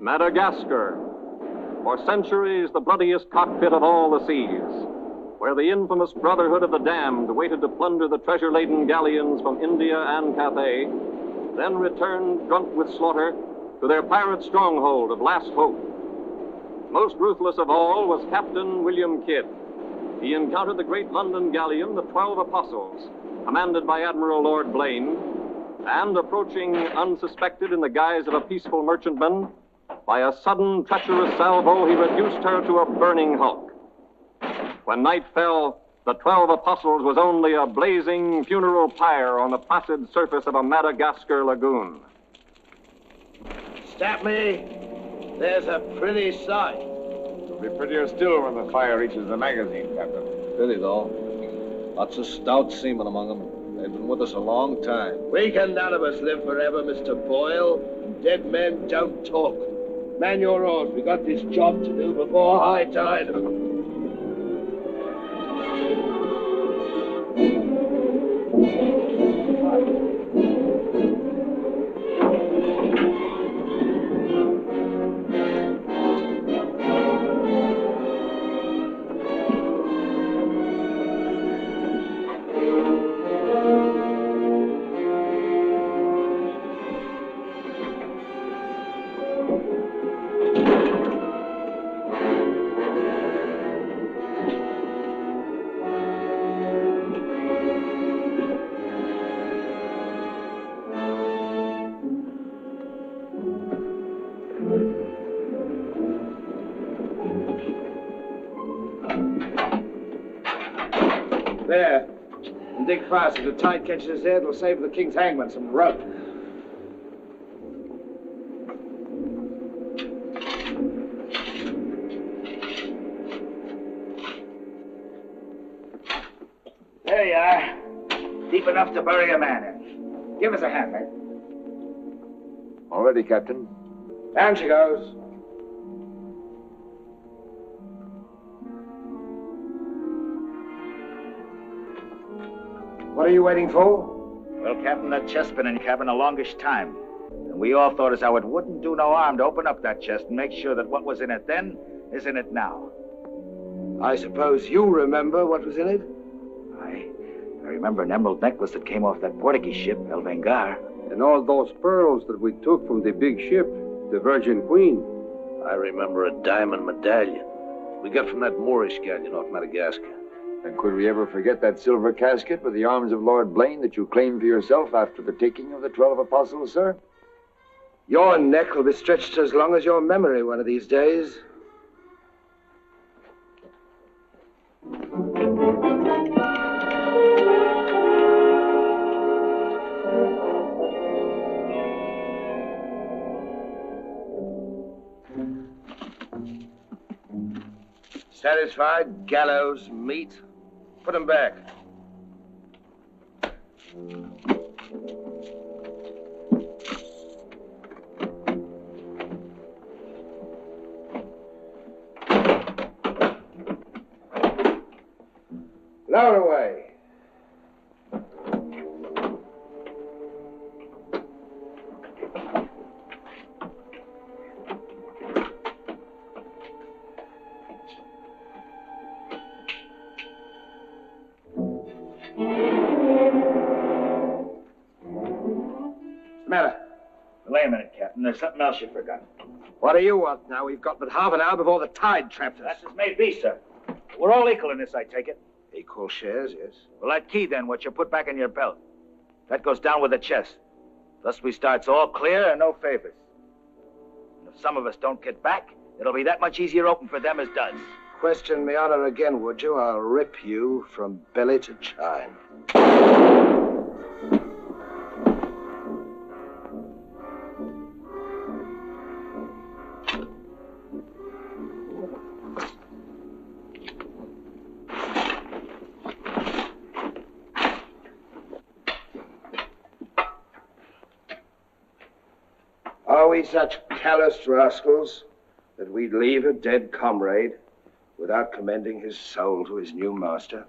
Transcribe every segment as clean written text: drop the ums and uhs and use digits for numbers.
Madagascar, for centuries the bloodiest cockpit of all the seas, where the infamous Brotherhood of the Damned waited to plunder the treasure-laden galleons from India and Cathay, then returned drunk with slaughter to their pirate stronghold of Last Hope. Most ruthless of all was Captain William Kidd. He encountered the great London galleon, the 12 Apostles, commanded by Admiral Lord Blaine, and approaching unsuspected in the guise of a peaceful merchantman, by a sudden treacherous salvo, he reduced her to a burning hulk. When night fell, the 12 Apostles was only a blazing funeral pyre on the placid surface of a Madagascar lagoon. Stop me. There's a pretty sight. It'll be prettier still when the fire reaches the magazine, Captain. Pity, though. Lots of stout seamen among them. They've been with us a long time. We can none of us live forever, Mr. Boyle. Dead men don't talk. Man your oars. We got this job to do before high tide. There. And dig fast. If the tide catches us there, it'll save the king's hangman some rope. There you are. Deep enough to bury a man in. Give us a hand, mate. All ready, Captain. Down she goes. What are you waiting for? Well, Captain, that chest's been in your cabin the longest time. And we all thought as how it wouldn't do no harm to open up that chest and make sure that what was in it then is in it now. I suppose you remember what was in it? I remember an emerald necklace that came off that Portuguese ship, El Vengar. And all those pearls that we took from the big ship, the Virgin Queen. I remember a diamond medallion we got from that Moorish galleon off Madagascar. And could we ever forget that silver casket with the arms of Lord Blaine that you claimed for yourself after the taking of the 12 Apostles, sir? Your neck will be stretched as long as your memory one of these days. Satisfied? Gallows, meat. Put them back. Lower away. Wait a minute, Captain. There's something else you forgot. What do you want now? We've got but half an hour before the tide traps us. That's as may be, sir. We're all equal in this, I take it. Equal shares, yes. Well, that key, then, what you put back in your belt. That goes down with the chest. Thus we starts all clear and no favors. And if some of us don't get back, it'll be that much easier open for them as does. Question me honor again, would you? I'll rip you from belly to chine. Are we such callous rascals that we'd leave a dead comrade without commending his soul to his new master?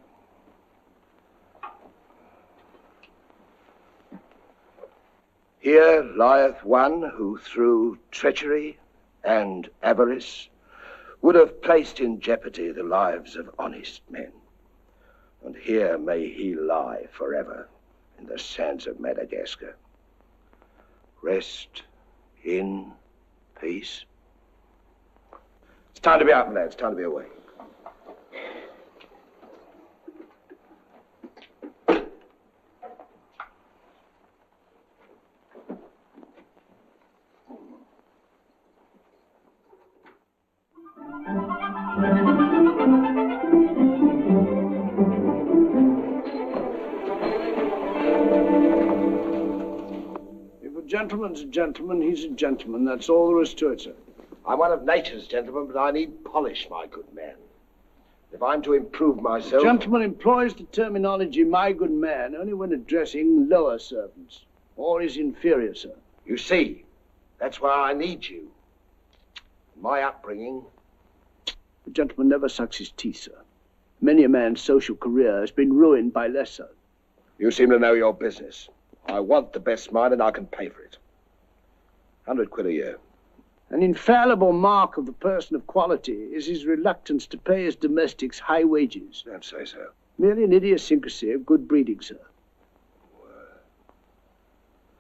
Here lieth one who through treachery and avarice would have placed in jeopardy the lives of honest men. And here may he lie forever in the sands of Madagascar. Rest in peace. It's time to be out, lads. It's time to be away. Gentleman's a gentleman, he's a gentleman. That's all there is to it, sir. I'm one of nature's gentlemen, but I need polish, my good man. If I'm to improve myself... A gentleman employs the terminology, my good man, only when addressing lower servants, or his inferior, sir. You see, that's why I need you. My upbringing... A gentleman never sucks his teeth, sir. Many a man's social career has been ruined by less so. You seem to know your business. I want the best mine, and I can pay for it. 100 quid a year. An infallible mark of the person of quality is his reluctance to pay his domestics high wages. Don't say so. Merely an idiosyncrasy of good breeding, sir.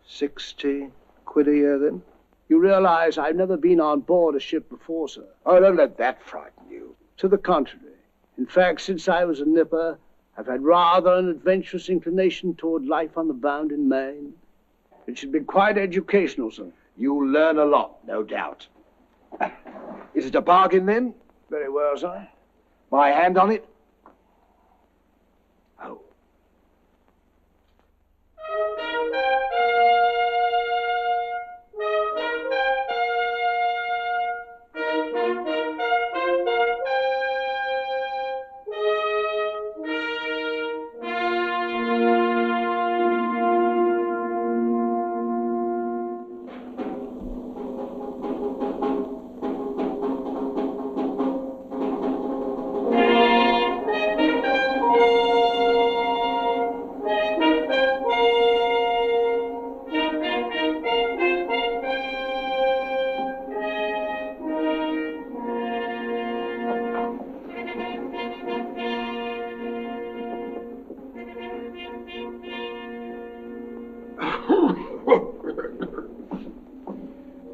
60 quid a year, then? You realize I've never been on board a ship before, sir. Oh, don't let that frighten you. To the contrary. In fact, since I was a nipper, I've had rather an adventurous inclination toward life on the bound in Maine. It should be quite educational, sir. You'll learn a lot, no doubt. Is it a bargain, then? Very well, sir. My hand on it? Oh.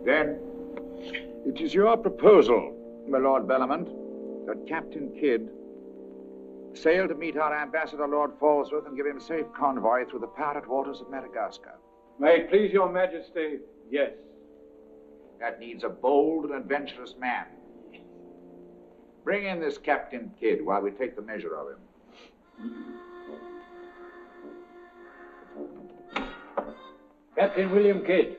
Then, it is your proposal, my Lord Bellomont, that Captain Kidd sail to meet our ambassador, Lord Falsworth, and give him safe convoy through the pirate waters of Madagascar. May it please your majesty, yes. That needs a bold and adventurous man. Bring in this Captain Kidd while we take the measure of him. Captain William Kidd.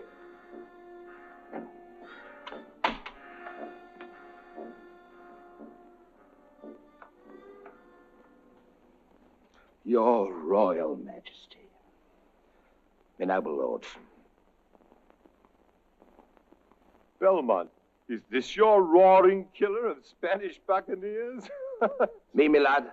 Your Royal Majesty. My noble lords. Belmont, is this your roaring killer of Spanish buccaneers? Me, my lad,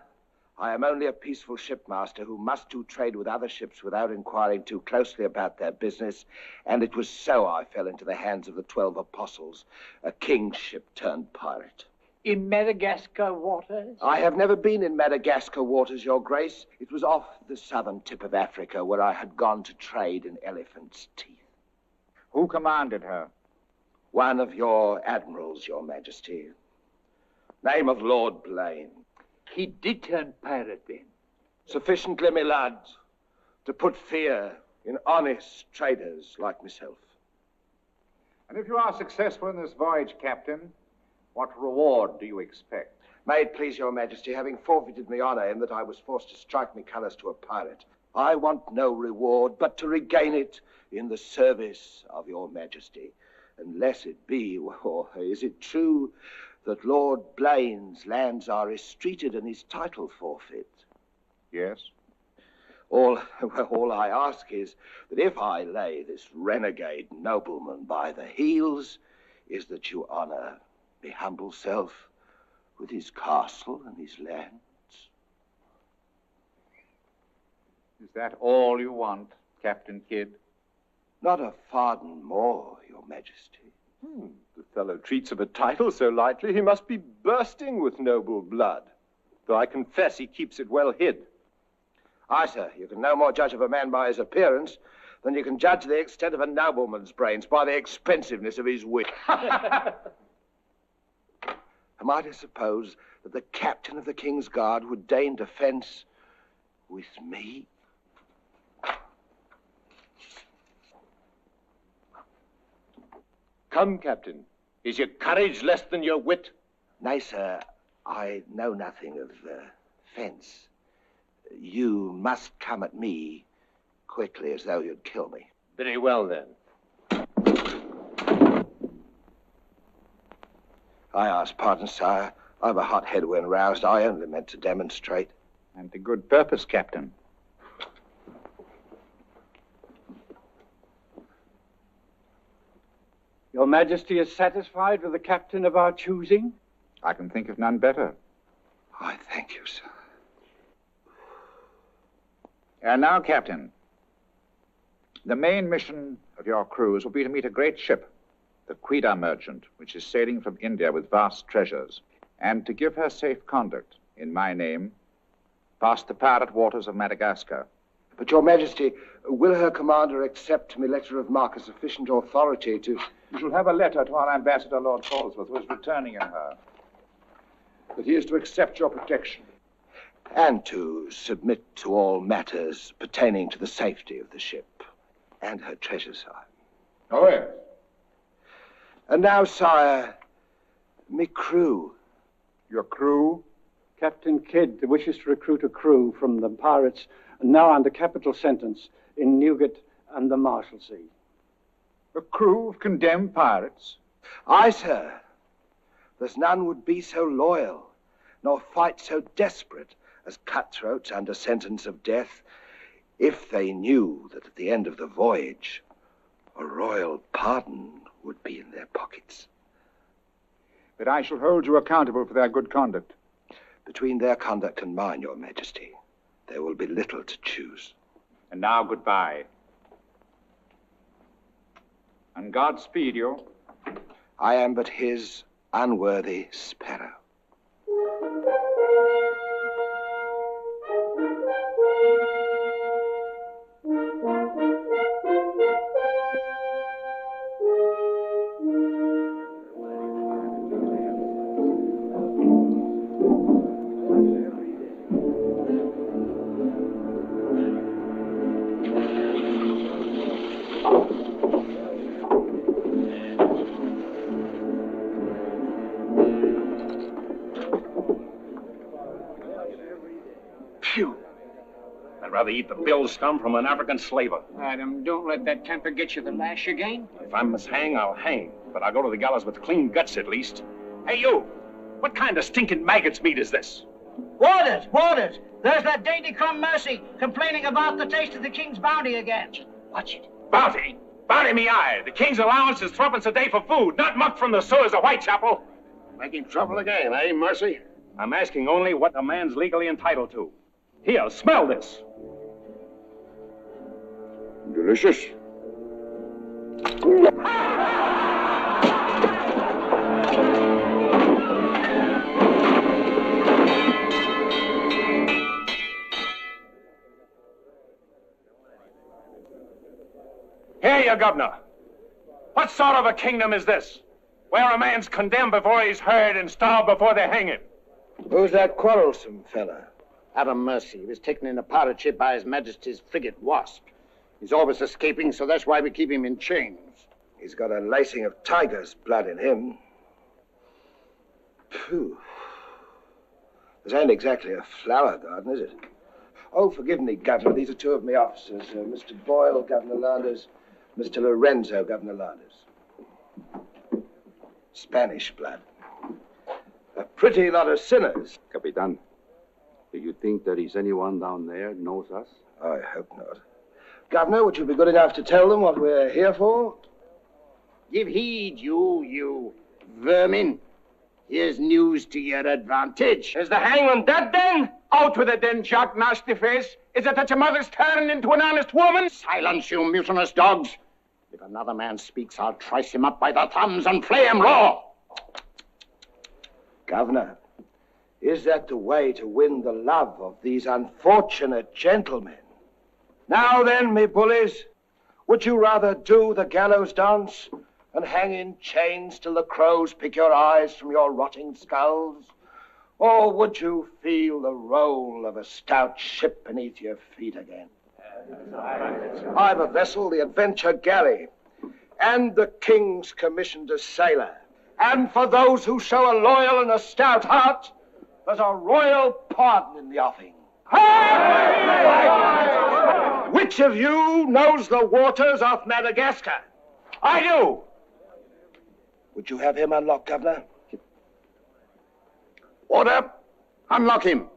I am only a peaceful shipmaster who must do trade with other ships without inquiring too closely about their business, and it was so I fell into the hands of the 12 apostles, a king's ship turned pirate. In Madagascar waters? I have never been in Madagascar waters, Your Grace. It was off the southern tip of Africa, where I had gone to trade in elephants' teeth. Who commanded her? One of your admirals, Your Majesty. Name of Lord Blaine. He did turn pirate, then? Sufficiently, my lad, to put fear in honest traders like myself. And if you are successful in this voyage, Captain, what reward do you expect? May it please Your Majesty, having forfeited my honor in that I was forced to strike me colours to a pirate, I want no reward but to regain it in the service of Your Majesty. Unless it be, or is it true that Lord Blaine's lands are estreated and his title forfeit? Yes. All I ask is that if I lay this renegade nobleman by the heels, is that you honor my humble self with his castle and his lands. Is that all you want, Captain Kidd? Not a farden more, Your Majesty. The fellow treats of a title so lightly, he must be bursting with noble blood. Though I confess he keeps it well hid. Aye, sir, you can no more judge of a man by his appearance than you can judge the extent of a nobleman's brains by the expensiveness of his wit. Am I to suppose that the captain of the King's Guard would deign defence with me? Come, Captain. Is your courage less than your wit? Nay, sir, I know nothing of fence. You must come at me quickly as though you'd kill me. Very well, then. I ask pardon, sire. I've a hot head when roused. I only meant to demonstrate. And to good purpose, Captain. Your Majesty is satisfied with the captain of our choosing? I can think of none better. I thank you, sir. And now, Captain, the main mission of your cruise will be to meet a great ship, the Quida merchant, which is sailing from India with vast treasures, and to give her safe conduct, in my name, past the pirate waters of Madagascar. But, Your Majesty, will her commander accept my letter of marque as sufficient authority to... You shall have a letter to our ambassador, Lord Falsworth, who is returning in her, that he is to accept your protection. And to submit to all matters pertaining to the safety of the ship and her treasure, sire. Oh, yes. And now, sire, me crew. Your crew? Captain Kidd wishes to recruit a crew from the pirates now under capital sentence in Newgate and the Marshalsea. A crew of condemned pirates? Aye, sir. There's none would be so loyal, nor fight so desperate as cutthroats under sentence of death, if they knew that at the end of the voyage, a royal pardon would be in their pockets. But I shall hold you accountable for their good conduct. Between their conduct and mine, Your Majesty, there will be little to choose. And now, goodbye. And God speed you. I am but his unworthy sparrow. Rather eat the bill scum from an African slaver. Adam, don't let that temper get you the lash again. If I must hang, I'll hang. But I'll go to the gallows with clean guts, at least. Hey, you! What kind of stinking maggot's meat is this? Warders! Warders! There's that dainty crumb Mercy complaining about the taste of the king's bounty again. Watch it. Bounty? Bounty me eye! The king's allowance is threepence a day for food, not muck from the sewers of Whitechapel. Making trouble again, eh, Mercy? I'm asking only what a man's legally entitled to. Here, smell this. Delicious. Here, you governor. What sort of a kingdom is this? Where a man's condemned before he's heard and starved before they hang him? Who's that quarrelsome fella? Adam Mercy. He was taken in a pirate ship by His Majesty's frigate Wasp. He's always escaping, so that's why we keep him in chains. He's got a lacing of tiger's blood in him. Phew. This ain't exactly a flower garden, is it? Oh, forgive me, Governor. These are two of my officers. Mr. Boyle, Governor Landers. Mr. Lorenzo, Governor Landers. Spanish blood. A pretty lot of sinners. Capitan, do you think there is anyone down there knows us? I hope not. Governor, would you be good enough to tell them what we're here for? Give heed, you vermin. Here's news to your advantage. Is the hangman dead, then? Out with it, then, Jack Nasty Face. Is it that your mother's turned into an honest woman? Silence, you mutinous dogs. If another man speaks, I'll trice him up by the thumbs and flay him raw. Governor, is that the way to win the love of these unfortunate gentlemen? Now then, me bullies, would you rather do the gallows dance and hang in chains till the crows pick your eyes from your rotting skulls? Or would you feel the roll of a stout ship beneath your feet again? I've a vessel, the Adventure Galley, and the King's commissioned a sailor. And for those who show a loyal and a stout heart, there's a royal pardon in the offing. Which of you knows the waters off Madagascar? I do. Would you have him unlocked, Governor? Order. Unlock him.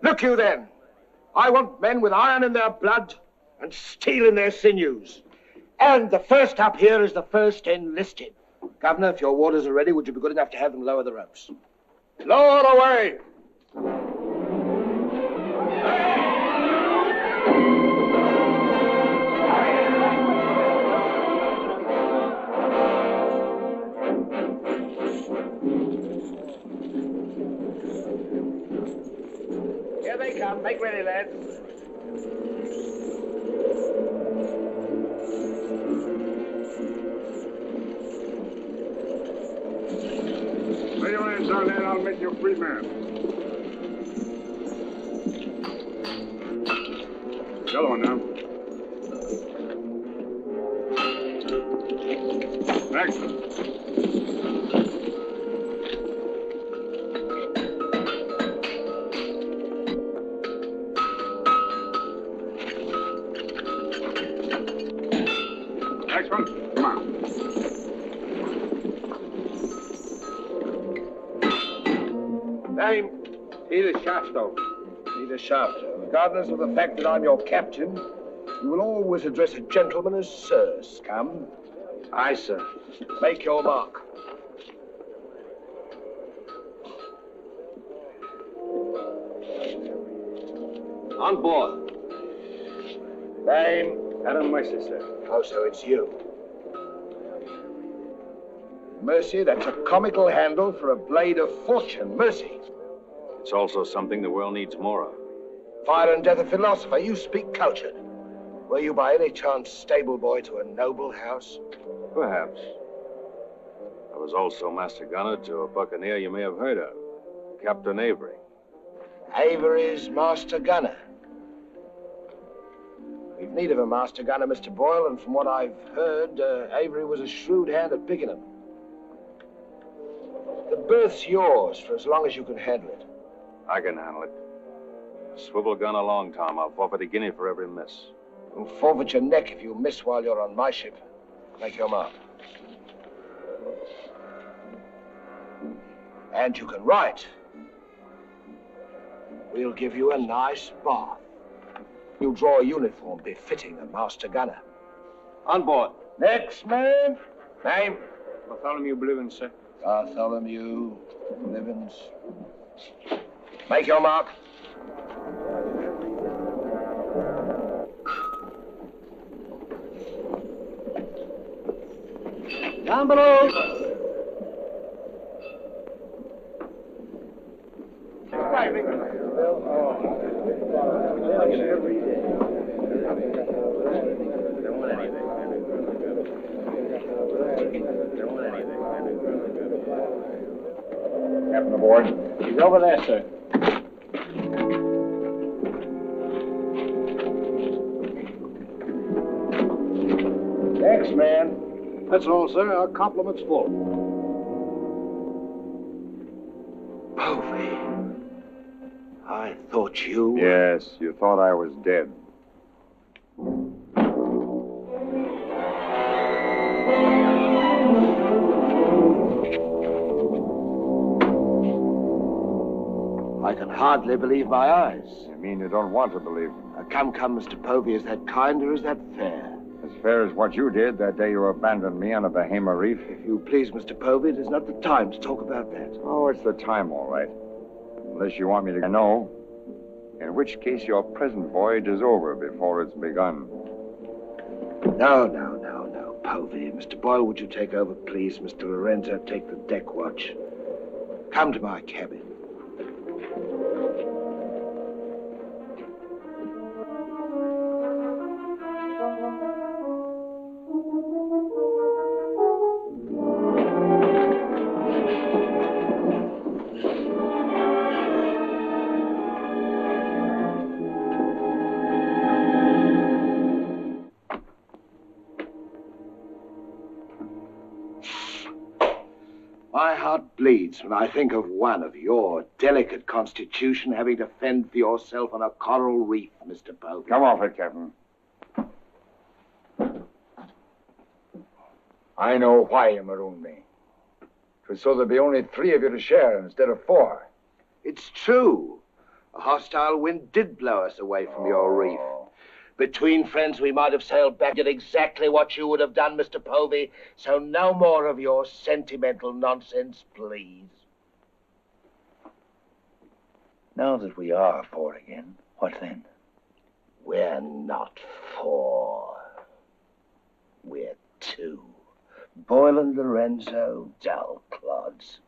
Look you then. I want men with iron in their blood and steel in their sinews. And the first up here is the first enlisted. Governor, if your warders are ready, would you be good enough to have them lower the ropes? Lower away. Here they come. Make ready, lads. Lay your hands on that, I'll make you a free man. The other one now. Next. Next one. Come on. Name? Peter Shafto. Peter Shafto. Regardless of the fact that I'm your captain, you will always address a gentleman as Sir, Scum. Aye, sir. Make your mark. On board. Name? Adam Mercer, sir. Oh, so it's you. Mercy, that's a comical handle for a blade of fortune. Mercy. It's also something the world needs more of. Fire and death a philosopher. You speak cultured. Were you by any chance stable boy to a noble house? Perhaps. I was also master gunner to a buccaneer you may have heard of, Captain Avery. Avery's master gunner. We've need of a master gunner, Mr. Boyle, and from what I've heard, Avery was a shrewd hand at picking them. The berth's yours for as long as you can handle it. I can handle it. Swivel gun along, Tom. I'll forfeit a guinea for every miss. You'll forfeit your neck if you miss while you're on my ship. Make your mark. And you can write. We'll give you a nice bath. You'll draw a uniform befitting a master gunner. On board. Next man. Name? Bartholomew Blivens, sir. Bartholomew Blivens. Make your mark. Down below. Captain aboard. He's over there, sir. Next man. That's all, sir. Our compliment's full. Povey. I thought you... Yes, you thought I was dead. I can hardly believe my eyes. You mean you don't want to believe them? Come, Mr. Povey. Is that kind or is that fair? As fair as what you did that day you abandoned me on a Bahama reef. If you please, Mr. Povey, it is not the time to talk about that. Oh, it's the time, all right. Unless you want me to know. In which case your present voyage is over before it's begun. No, Povey. Mr. Boyle, would you take over, please? Mr. Lorenzo, take the deck watch. Come to my cabin. My heart bleeds when I think of one of your delicate constitution having to fend for yourself on a coral reef, Mr. Povey. Come off it, Captain. I know why you marooned me. It was so there'd be only 3 of you to share instead of 4. It's true. A hostile wind did blow us away from your reef. Between friends, we might have sailed back at exactly what you would have done, Mr. Povey. So no more of your sentimental nonsense, please. Now that we are 4 again, what then? We're not 4. We're 2. Boyle and Lorenzo, dull clods.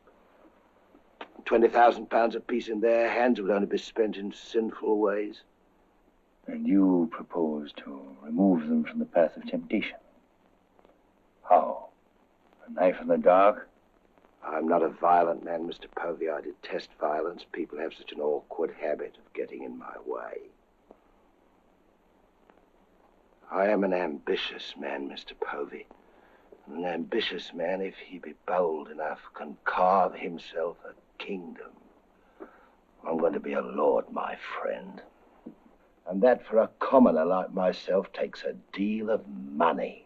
20,000 apiece in their hands would only be spent in sinful ways. And you propose to remove them from the path of temptation. How? A knife in the dark? I'm not a violent man, Mr. Povey. I detest violence. People have such an awkward habit of getting in my way. I am an ambitious man, Mr. Povey. And an ambitious man, if he be bold enough, can carve himself a kingdom. I'm going to be a lord, my friend. And that for a commoner like myself takes a deal of money.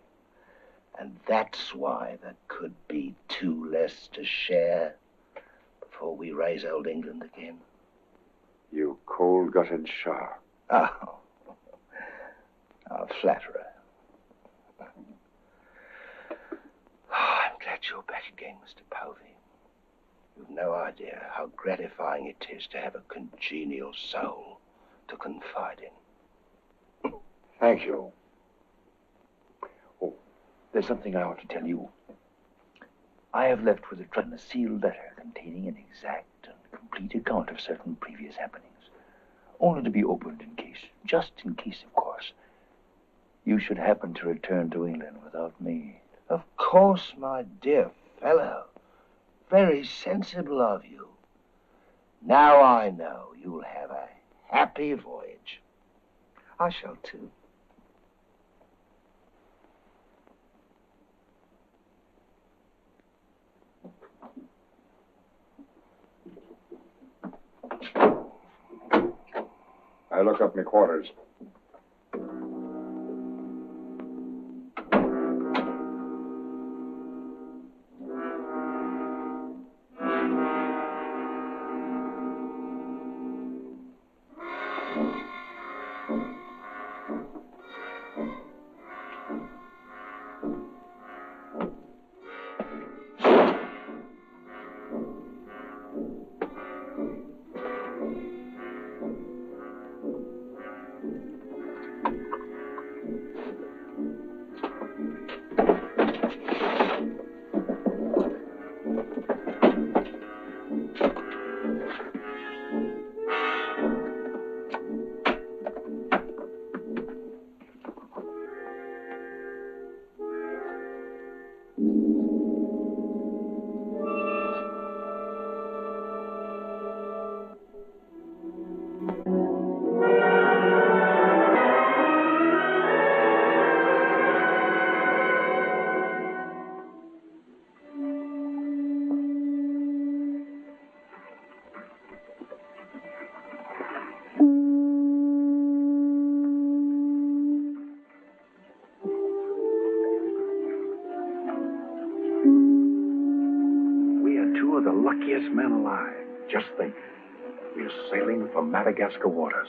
And that's why there could be 2 less to share before we raise old England again. You cold-gutted shark. Oh, a flatterer. Oh, I'm glad you're back again, Mr. Povey. You've no idea how gratifying it is to have a congenial soul to confide in. Thank you. Oh, there's something I ought to tell you. I have left with a sealed letter containing an exact and complete account of certain previous happenings, only to be opened in case, just in case, of course, you should happen to return to England without me. Of course, my dear fellow. Very sensible of you. Now I know you'll have a happy voyage. I shall too. I look up my quarters. Men alive. Just think. We're sailing for Madagascar waters.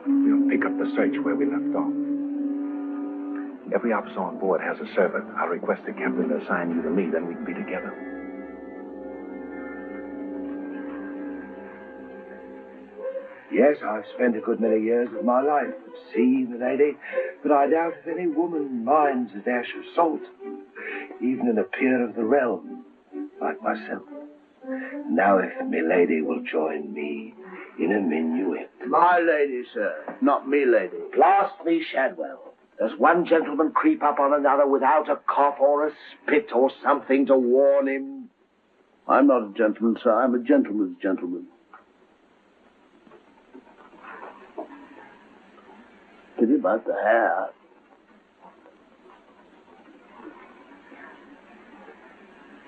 We'll pick up the search where we left off. Every officer on board has a servant. I'll request the captain to assign you to me, then we can be together. Yes, I've spent a good many years of my life at sea, milady, but I doubt if any woman minds a dash of salt, even in a peer of the realm, like myself. Now, if milady will join me in a minuet. My lady, sir, not me lady. Blast me, Shadwell. Does one gentleman creep up on another without a cough or a spit or something to warn him? I'm not a gentleman, sir. I'm a gentleman's gentleman. Pity about the hair.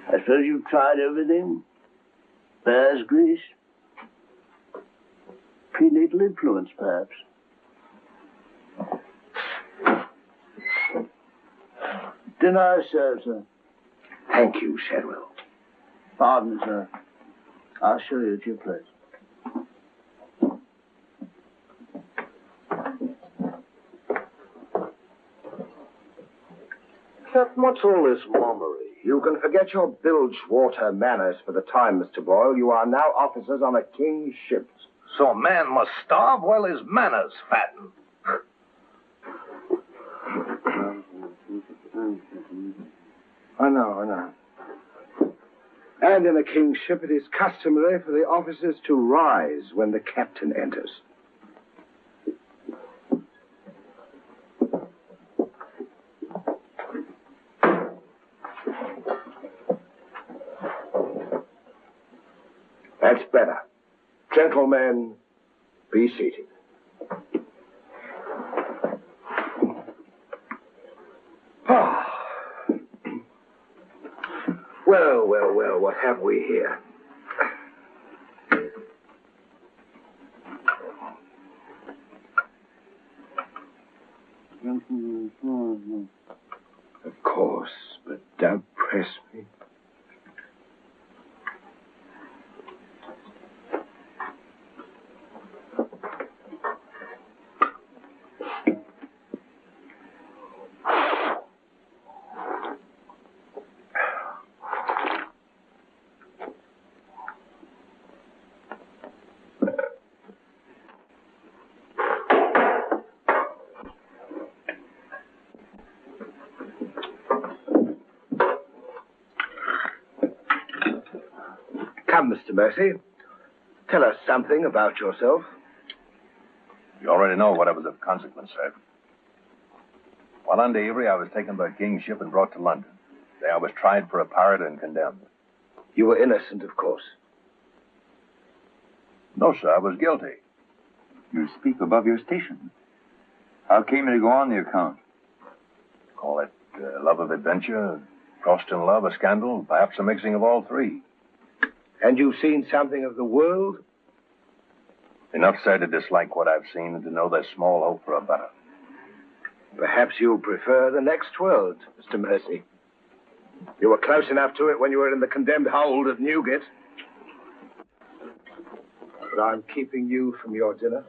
I suppose you've tried everything? Bear's grease? Prenatal influence, perhaps? Dinner served, sir. Thank you, Shadwell. Pardon, sir. I'll show you at your place. Captain, what's all this mummery? You can forget your bilge water manners for the time, Mr. Boyle. You are now officers on a king's ship. So a man must starve while his manners fatten. I know. And in a king's ship, it is customary for the officers to rise when the captain enters. That's better. Gentlemen, be seated. Well, what have we here? Of course, but don't press me. Come, Mr. Mercy. Tell us something about yourself. You already know what was of consequence, sir. While under Erie, I was taken by King's ship and brought to London. There I was tried for a pirate and condemned. You were innocent, of course. No, sir, I was guilty. You speak above your station. How came you to go on the account? Call it love of adventure, crossed in love, a scandal, perhaps a mixing of all three. And you've seen something of the world? Enough, sir, to dislike what I've seen and to know there's small hope for a better. Perhaps you'll prefer the next world, Mr. Mercy. You were close enough to it when you were in the condemned hold at Newgate. But I'm keeping you from your dinner.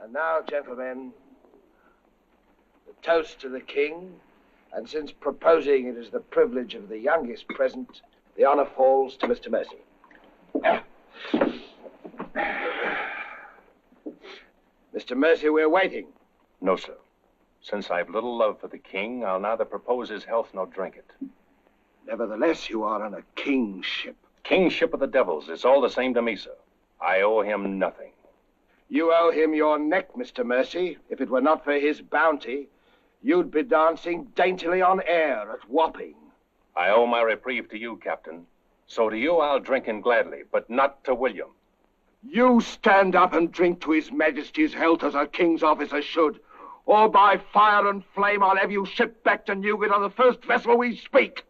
And now, gentlemen, the toast to the king, and since proposing it is the privilege of the youngest present, the honor falls to Mr. Mercy. Mr. Mercy, we're waiting. No, sir. Since I've little love for the king, I'll neither propose his health nor drink it. Nevertheless, you are on a king's ship. King's ship of the devils. It's all the same to me, sir. I owe him nothing. You owe him your neck, Mr. Mercy. If it were not for his bounty, you'd be dancing daintily on air at Wapping. I owe my reprieve to you, Captain. So to you I'll drink in gladly, but not to William. You stand up and drink to His Majesty's health as a king's officer should, or by fire and flame I'll have you shipped back to Newgate on the first vessel we speak.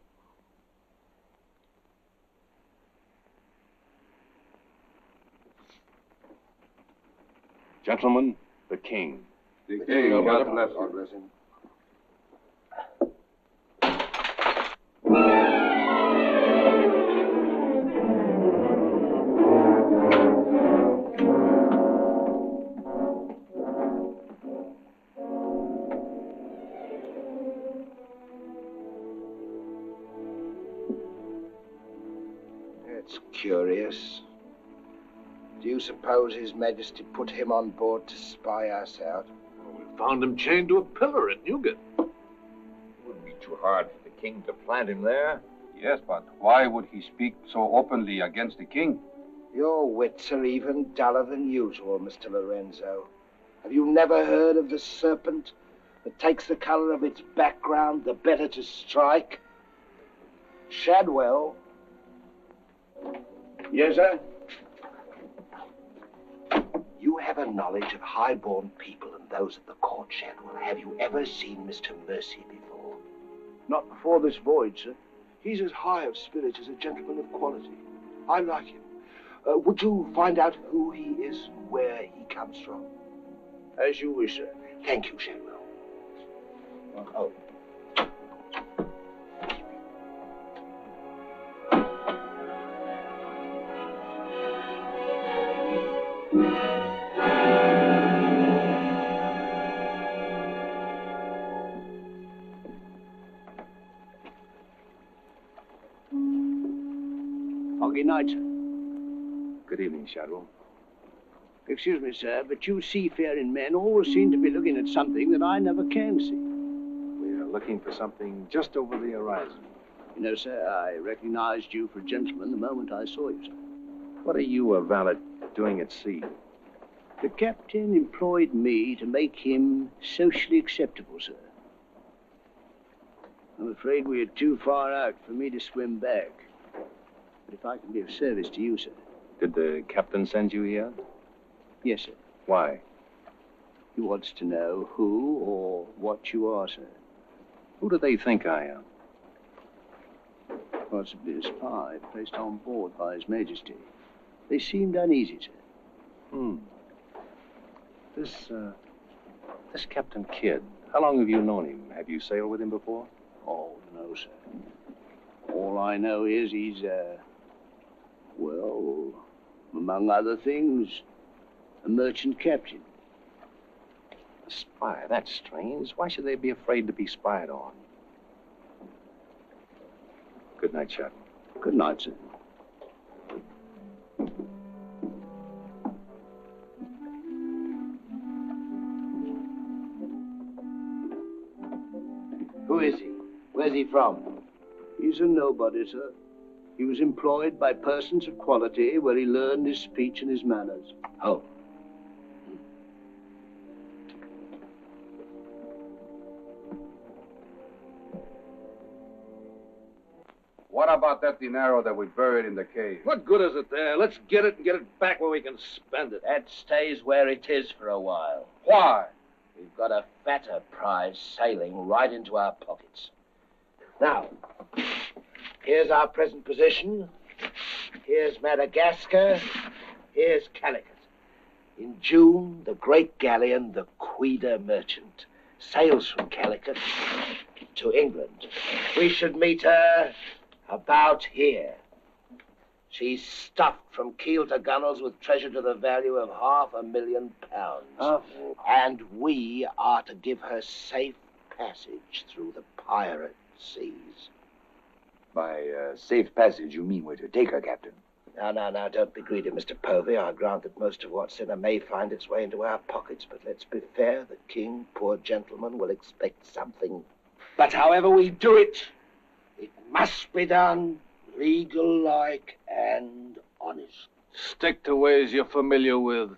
Gentlemen, the king. The king, God bless him. curious. Do you suppose His Majesty put him on board to spy us out? Well, we found him chained to a pillar at Newgate. It wouldn't be too hard for the king to plant him there. Yes, but why would he speak so openly against the king? Your wits are even duller than usual, Mr. Lorenzo. Have you never heard of the serpent that takes the color of its background the better to strike? Shadwell. Yes, sir? You have a knowledge of high-born people and those at the court, Shadwell. Have you ever seen Mr. Mercy before? Not before this voyage, sir. He's as high of spirit as a gentleman of quality. I like him. Would you find out who he is and where he comes from? As you wish, sir. Thank you, Shadwell. Oh. Foggy night, sir. Good evening, Shadwell. Excuse me, sir, but you seafaring men always seem to be looking at something that I never can see. We are looking for something just over the horizon. You know, sir, I recognized you for a gentleman the moment I saw you, sir. What are you, a valet, doing at sea? The captain employed me to make him socially acceptable, sir. I'm afraid we are too far out for me to swim back. But if I can be of service to you, sir. Did the captain send you here? Yes, sir. Why? He wants to know who or what you are, sir. Who do they think I am? Possibly a spy placed on board by His Majesty. They seemed uneasy, sir. This Captain Kidd, how long have you known him? Have you sailed with him before? Oh, no, sir. All I know is he's, well, among other things, a merchant captain. A spy? That's strange. Why should they be afraid to be spied on? Good night, Shadwell. Good night, sir. Who is he? Where's he from? He's a nobody, sir. He was employed by persons of quality where he learned his speech and his manners. Oh. What about that dinero that we buried in the cave? What good is it there? Let's get it and get it back where we can spend it. That stays where it is for a while. Why? We've got a fatter prize sailing right into our pockets. Now, here's our present position. Here's Madagascar. Here's Calicut. In June, the great galleon, the Queen Merchant, sails from Calicut to England. We should meet her about here. She's stuffed from keel to gunnels with treasure to the value of £500,000. And we are to give her safe passage through the pirate seas. By safe passage, you mean we're to take her, Captain? Now, don't be greedy, Mr. Povey. I grant that most of what's in her may find its way into our pockets, but let's be fair. The king, poor gentleman, will expect something. But however we do it, it must be done legal-like and honest. Stick to ways you're familiar with.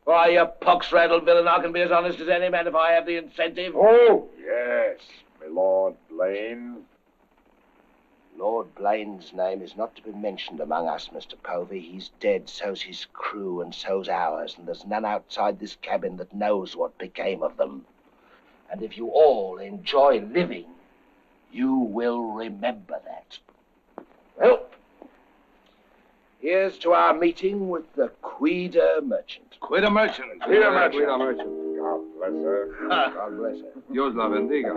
Why, you pox-rattled villain, I can be as honest as any man if I have the incentive. Oh, yes, my Lord Blaine. Lord Blaine's name is not to be mentioned among us, Mr. Povey. He's dead, so's his crew, and so's ours, and there's none outside this cabin that knows what became of them. And if you all enjoy living, you will remember that. Well, here's to our meeting with the Queen Merchant. Queen Merchant. Queen Merchant. Queen Merchant. God bless her. God bless her. Dios la bendiga.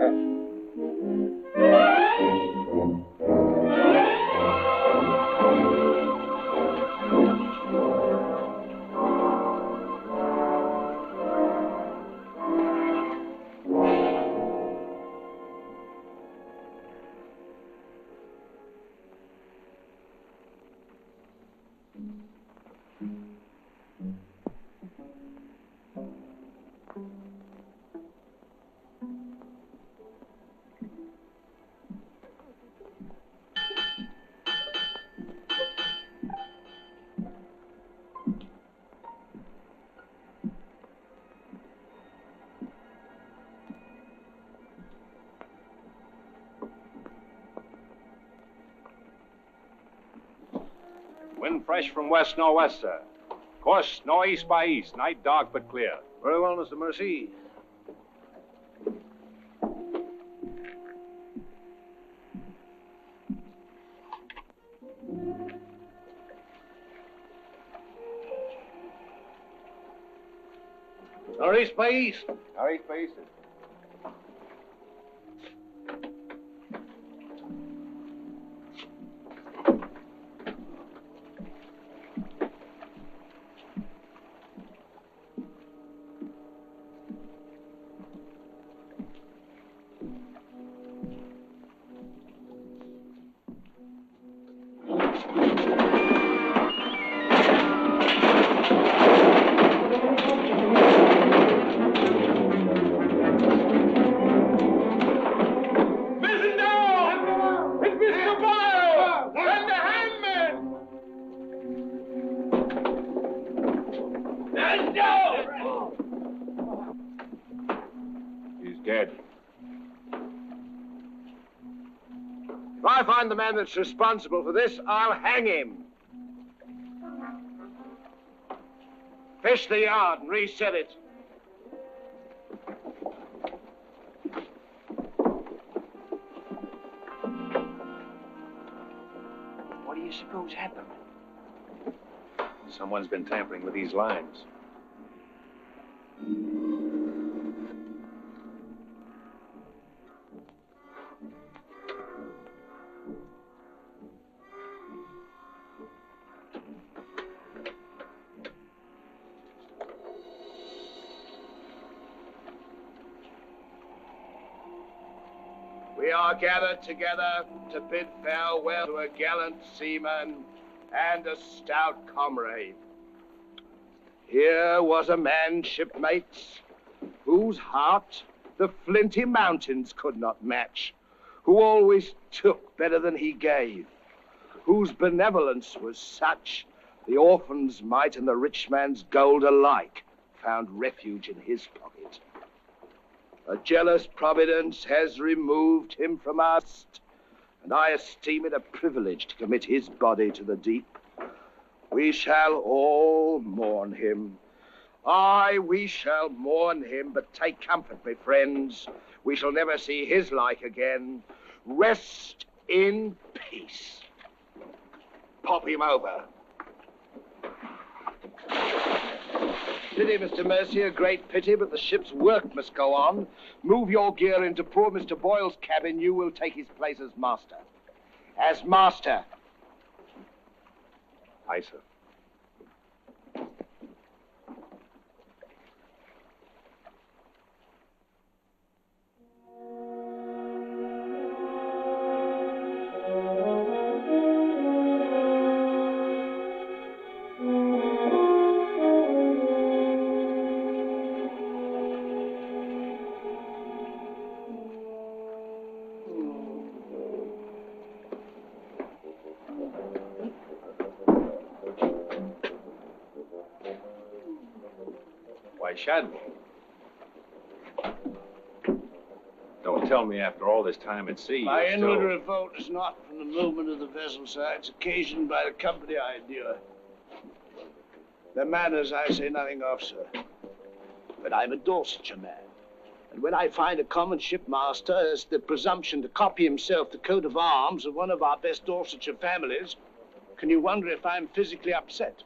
Wind fresh from west-northwest, sir. Course northeast by east. Night dark but clear. Very well, Mr. Mercy. Northeast by east. Northeast by east. If I find the man that's responsible for this, I'll hang him. Fish the yard and reset it. What do you suppose happened? Someone's been tampering with these lines. We are gathered together to bid farewell to a gallant seaman and a stout comrade. Here was a man, shipmates, whose heart the flinty mountains could not match, who always took better than he gave, whose benevolence was such the orphan's mite and the rich man's gold alike found refuge in his pocket. A jealous providence has removed him from us, and I esteem it a privilege to commit his body to the deep. We shall all mourn him. Aye, we shall mourn him, but take comfort, my friends. We shall never see his like again. Rest in peace. Pop him over. Pity, Mr. Mercy, a great pity, but the ship's work must go on. Move your gear into poor Mr. Boyle's cabin. You will take his place as master. As master. Aye, sir. Why, Shadwell. Don't tell me after all this time at sea. My you're inward still... revolt is not from the movement of the vessel, sir. It's occasioned by the company I endure. Their manners I say nothing of, sir. But I'm a Dorsetshire man. And when I find a common shipmaster has the presumption to copy himself the coat of arms of one of our best Dorsetshire families, can you wonder if I'm physically upset?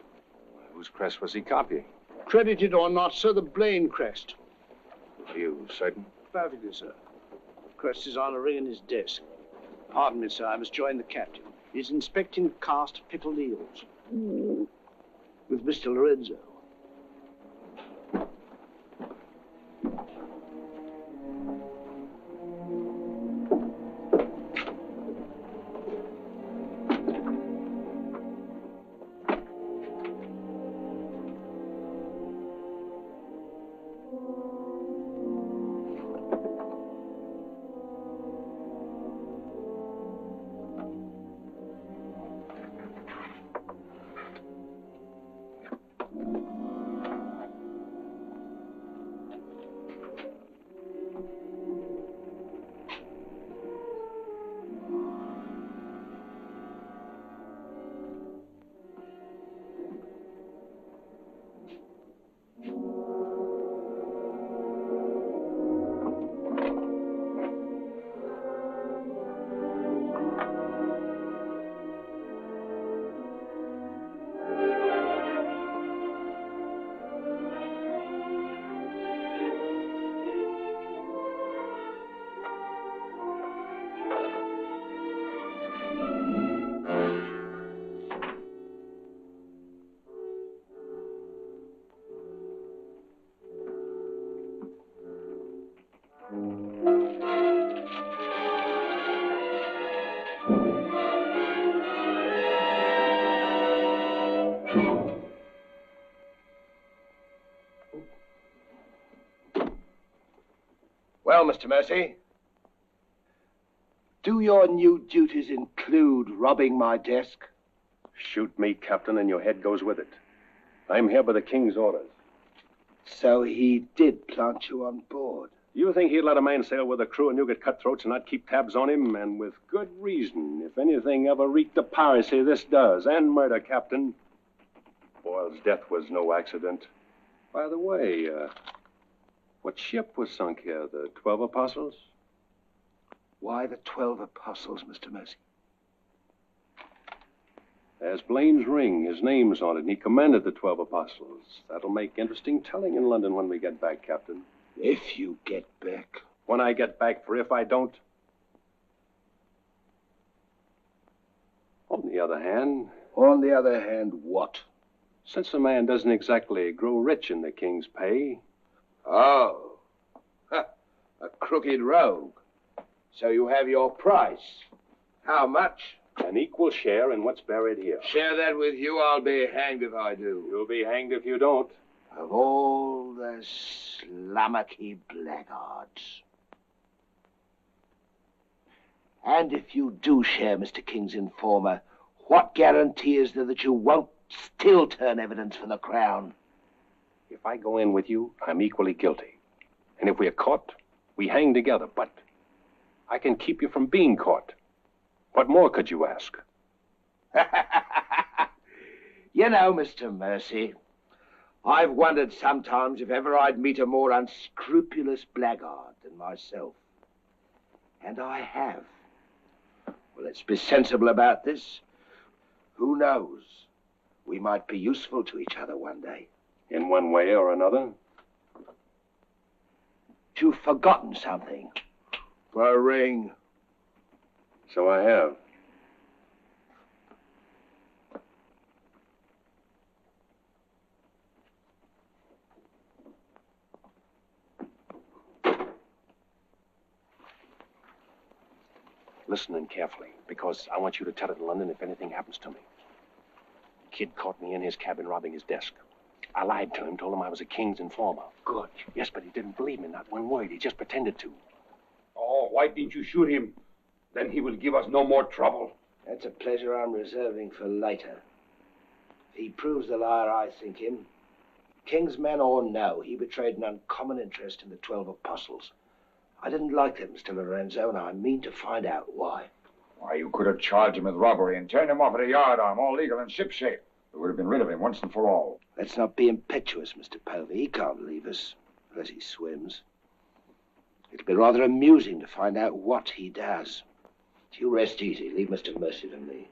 Whose crest was he copying? Credited or not, sir, the Blaine crest. Are you certain? Perfectly, sir. Crest is on a ring in his desk. Pardon me, sir, I must join the captain. He's inspecting the cast of pickled eels. With Mr. Lorenzo. Well, Mr. Mercy, do your new duties include robbing my desk? Shoot me, Captain, and your head goes with it. I'm here by the King's orders. So he did plant you on board. You think he'd let a man sail with a crew of Newgate cutthroats and not keep tabs on him? And with good reason. If anything ever reeked of piracy, this does. And murder, Captain. Boyle's death was no accident. By the way, what ship was sunk here? The 12 Apostles? Why the 12 Apostles, Mr. Mercy? There's Blaine's ring. His name's on it, and he commanded the 12 Apostles. That'll make interesting telling in London when we get back, Captain. If you get back. When I get back, for if I don't. On the other hand... On the other hand, what? Since a man doesn't exactly grow rich in the King's pay... Oh. A crooked rogue. So you have your price. How much? An equal share in what's buried here. Share that with you, I'll be hanged if I do. You'll be hanged if you don't. Of all the slummocky blackguards. And if you do share Mr. King's informer, what guarantee is there that you won't still turn evidence for the Crown? If I go in with you, I'm equally guilty. And if we're caught, we hang together. But I can keep you from being caught. What more could you ask? You know, Mr. Mercy, I've wondered sometimes if ever I'd meet a more unscrupulous blackguard than myself. And I have. Well, let's be sensible about this. Who knows? We might be useful to each other one day. In one way or another? You've forgotten something. The ring. So I have. Listen in carefully, because I want you to tell it in London if anything happens to me. Kid caught me in his cabin robbing his desk. I lied to him, told him I was a King's informer. Good. Yes, but he didn't believe me, not one word. He just pretended to. Oh, why didn't you shoot him? Then he will give us no more trouble. That's a pleasure I'm reserving for later. If he proves the liar I think him, King's men or no, he betrayed an uncommon interest in the 12 Apostles. I didn't like them, Mr. Lorenzo, and I mean to find out why. Why, you could have charged him with robbery and turned him off at a yardarm, all legal and shipshape. We would have been rid of him once and for all. Let's not be impetuous, Mr. Povey. He can't leave us, unless he swims. It'll be rather amusing to find out what he does. You rest easy. Leave Mr. Mercy to me.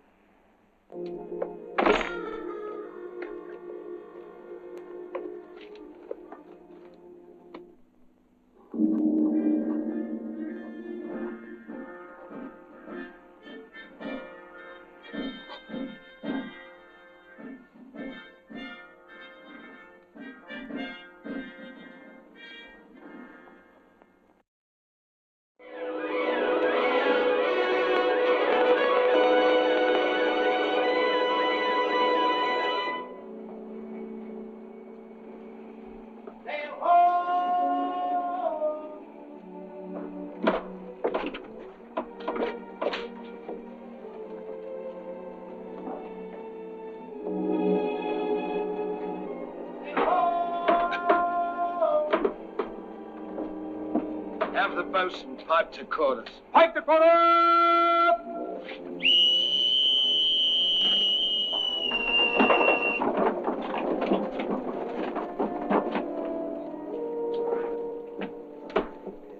Have the boatswain pipe to quarters. Pipe to quarters!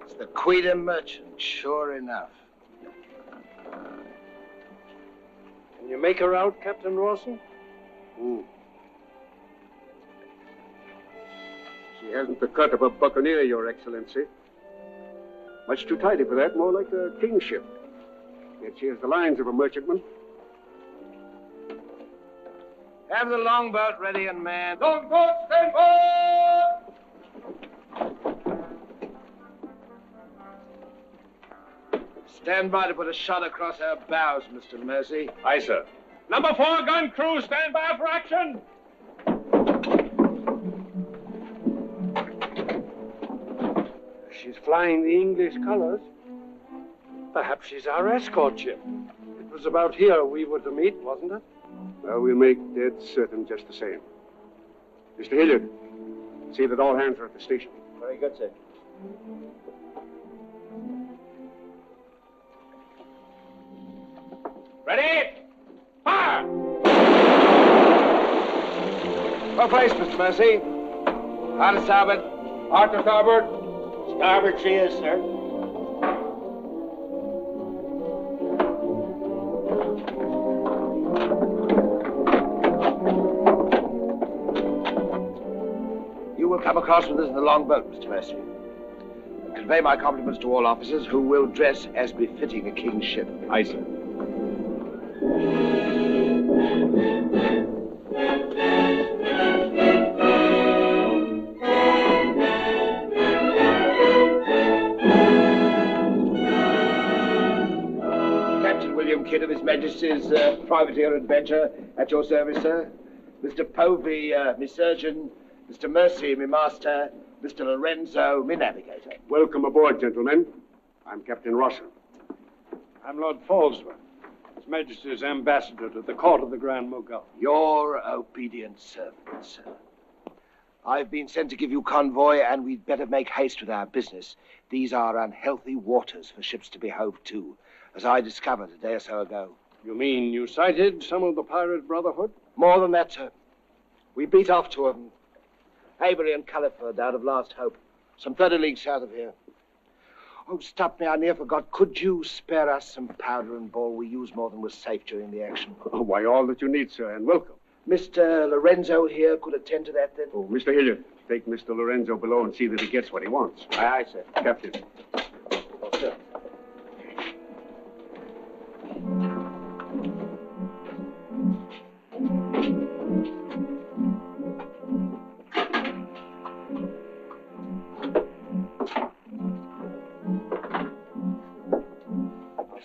It's the Queen Merchant, sure enough. Can you make her out, Captain Rawson? She hasn't the cut of a buccaneer, Your Excellency. Much too tidy for that, more like a king's ship. Yet she has the lines of a merchantman. Have the longboat ready and manned. Longboat, stand by! Stand by to put a shot across her bows, Mr. Mercy. Aye, sir. Number 4 gun crew, stand by for action. She's flying the English colors. Perhaps she's our escort ship. It was about here we were to meet, wasn't it? Well, we'll make dead certain just the same. Mr. Hilliard, see that all hands are at the station. Very good, sir. Ready? Fire! Well placed, Mr. Mercy. Hard to starboard. Hard to starboard. Starboard she is, sir. You will come across with us in the longboat, Mr. Mercy. And convey my compliments to all officers who will dress as befitting a king's ship. Aye, sir. Captain William Kidd of His Majesty's Privateer Adventure, at your service, sir. Mr. Povey, me surgeon. Mr. Mercy, me master. Mr. Lorenzo, me navigator. Welcome aboard, gentlemen. I'm Captain Russell. I'm Lord Falsworth, His Majesty's ambassador to the court of the Grand Mogul. Your obedient servant, sir. I've been sent to give you convoy, and we'd better make haste with our business. These are unhealthy waters for ships to be hove to, as I discovered a day or so ago. You mean you sighted some of the pirate brotherhood? More than that, sir. We beat off two of them. Avery and Culliford, out of Last Hope. Some 30 leagues south of here. Oh, stop me, I near forgot. Could you spare us some powder and ball? We used more than was safe during the action. Oh, why, all that you need, sir, and welcome. Mr. Lorenzo here could attend to that, then? Oh, Mr. Hilliard, take Mr. Lorenzo below and see that he gets what he wants. Aye, aye, sir. Captain. Oh, sir.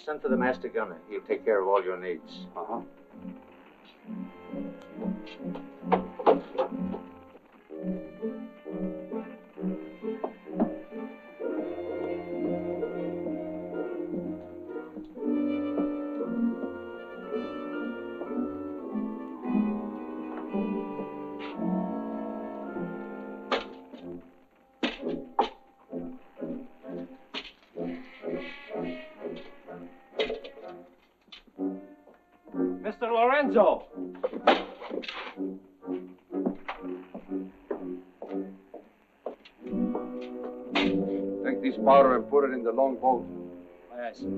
Send for the master gunner. He'll take care of all your needs. Uh-huh. Mr. Lorenzo! Take this powder and put it in the longboat. Aye, sir.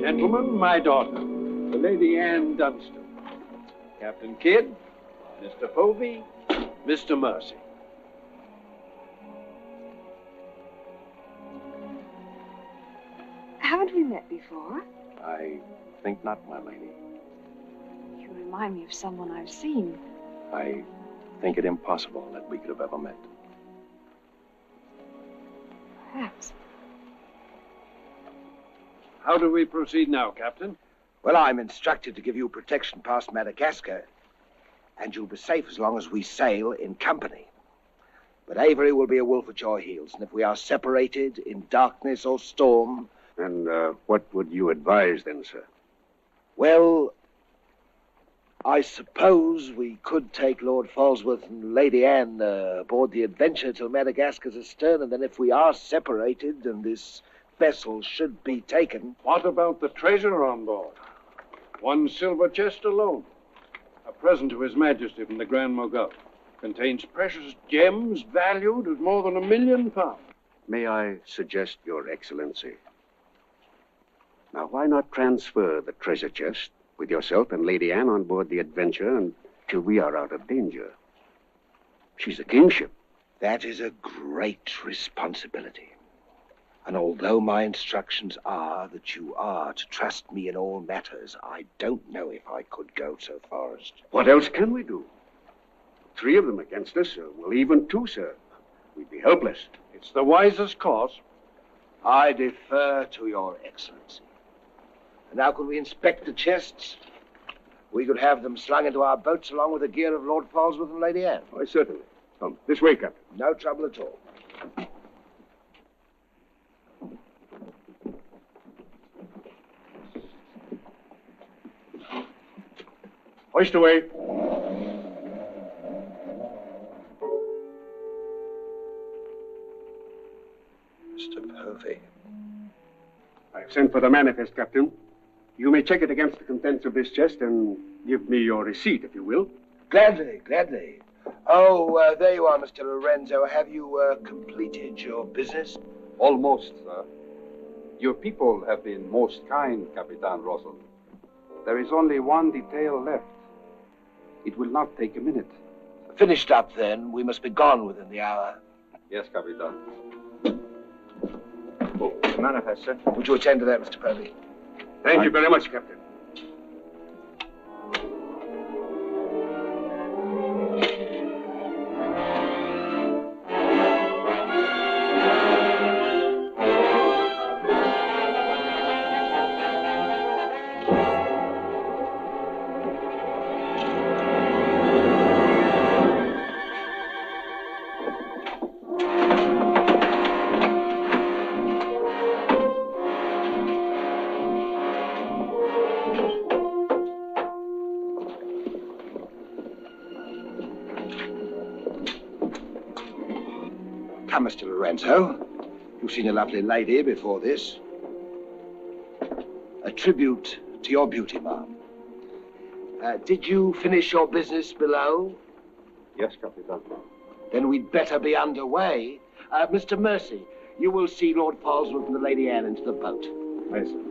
Gentlemen, my daughter, the Lady Anne Dunstan. Captain Kidd, Mr. Povey, Mr. Mercy. Haven't we met before? I think not, my lady. You remind me of someone I've seen. I think it impossible that we could have ever met. Perhaps. How do we proceed now, Captain? Well, I'm instructed to give you protection past Madagascar, and you'll be safe as long as we sail in company. But Avery will be a wolf at your heels, and if we are separated in darkness or storm... And what would you advise then, sir? Well, I suppose we could take Lord Falsworth and Lady Anne aboard the Adventure till Madagascar's astern, and then if we are separated and this vessel should be taken... What about the treasure on board? One silver chest alone. A present to His Majesty from the Grand Mogul. Contains precious gems valued at more than £1 million. May I suggest, Your Excellency? Now, why not transfer the treasure chest with yourself and Lady Anne on board the Adventure until we are out of danger? She's a kingship. That is a great responsibility. And although my instructions are that you are to trust me in all matters, I don't know if I could go so far as to... What else can we do? 3 of them against us, well, even 2, sir. We'd be helpless. It's the wisest course. I defer to Your Excellency. And how could we inspect the chests? We could have them slung into our boats along with the gear of Lord Falsworth and Lady Anne. Why, certainly. Come, this way, Captain. No trouble at all. Hoist away. Mr. Povey. I've sent for the manifest, Captain. You may check it against the contents of this chest and give me your receipt, if you will. Gladly, gladly. Oh, there you are, Mr. Lorenzo. Have you completed your business? Almost, sir. Your people have been most kind, Capitan Russell. There is only one detail left. It will not take a minute. Finished up, then. We must be gone within the hour. Yes, Capitan. Oh, manifest, sir. Would you attend to that, Mr. Povey? Thank you very much, Captain. Come, Mr. Lorenzo. You've seen a lovely lady before this. A tribute to your beauty, ma'am. Did you finish your business below? Yes, Capitan. Then we'd better be underway. Mr. Mercy, you will see Lord Falsworth and the Lady Anne into the boat. Yes, sir.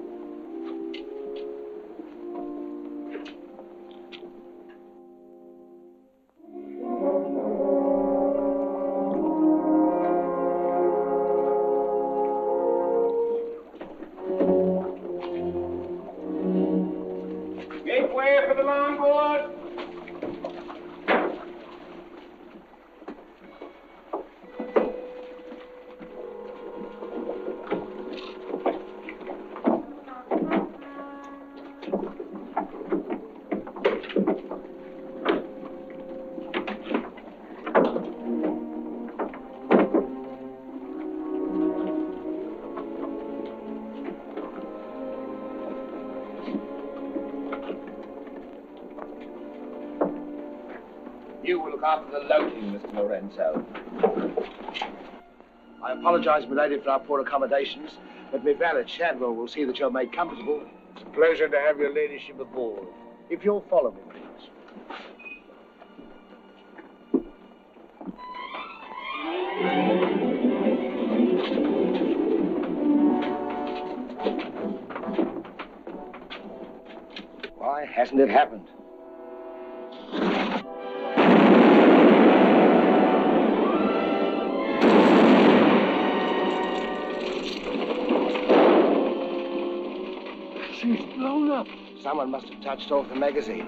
You will look after the loading, Mr. Lorenzo. I apologize, milady, for our poor accommodations, but my valet Shadwell will see that you're made comfortable. It's a pleasure to have your ladyship aboard. If you'll follow me, please. Why hasn't it happened? She's blown up. Someone must have touched off the magazine.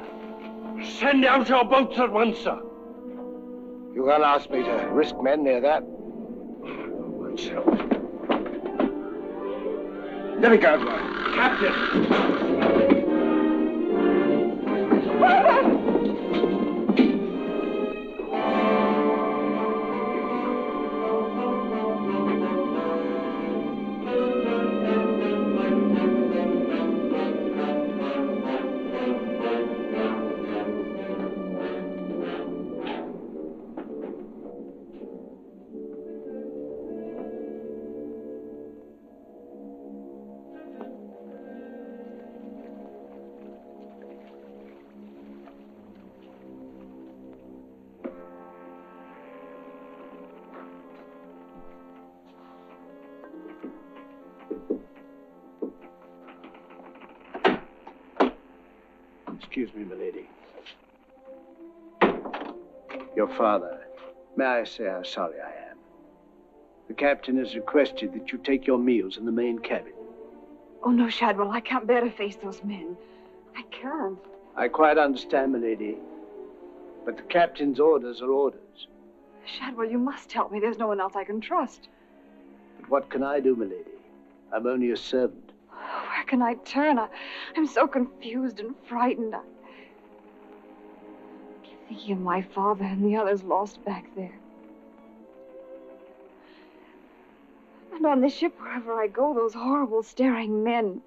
Send out your boats at once, sir. You can't ask me to risk men near that. Myself. Let me go, boy. Captain! Excuse me, milady. Your father. May I say how sorry I am? The captain has requested that you take your meals in the main cabin. Oh, no, Shadwell, I can't bear to face those men. I can't. I quite understand, milady. But the captain's orders are orders. Shadwell, you must help me. There's no one else I can trust. But what can I do, milady? I'm only a servant. Where can I turn? I'm so confused and frightened. I keep thinking of my father and the others lost back there. And on the ship, wherever I go, those horrible staring men.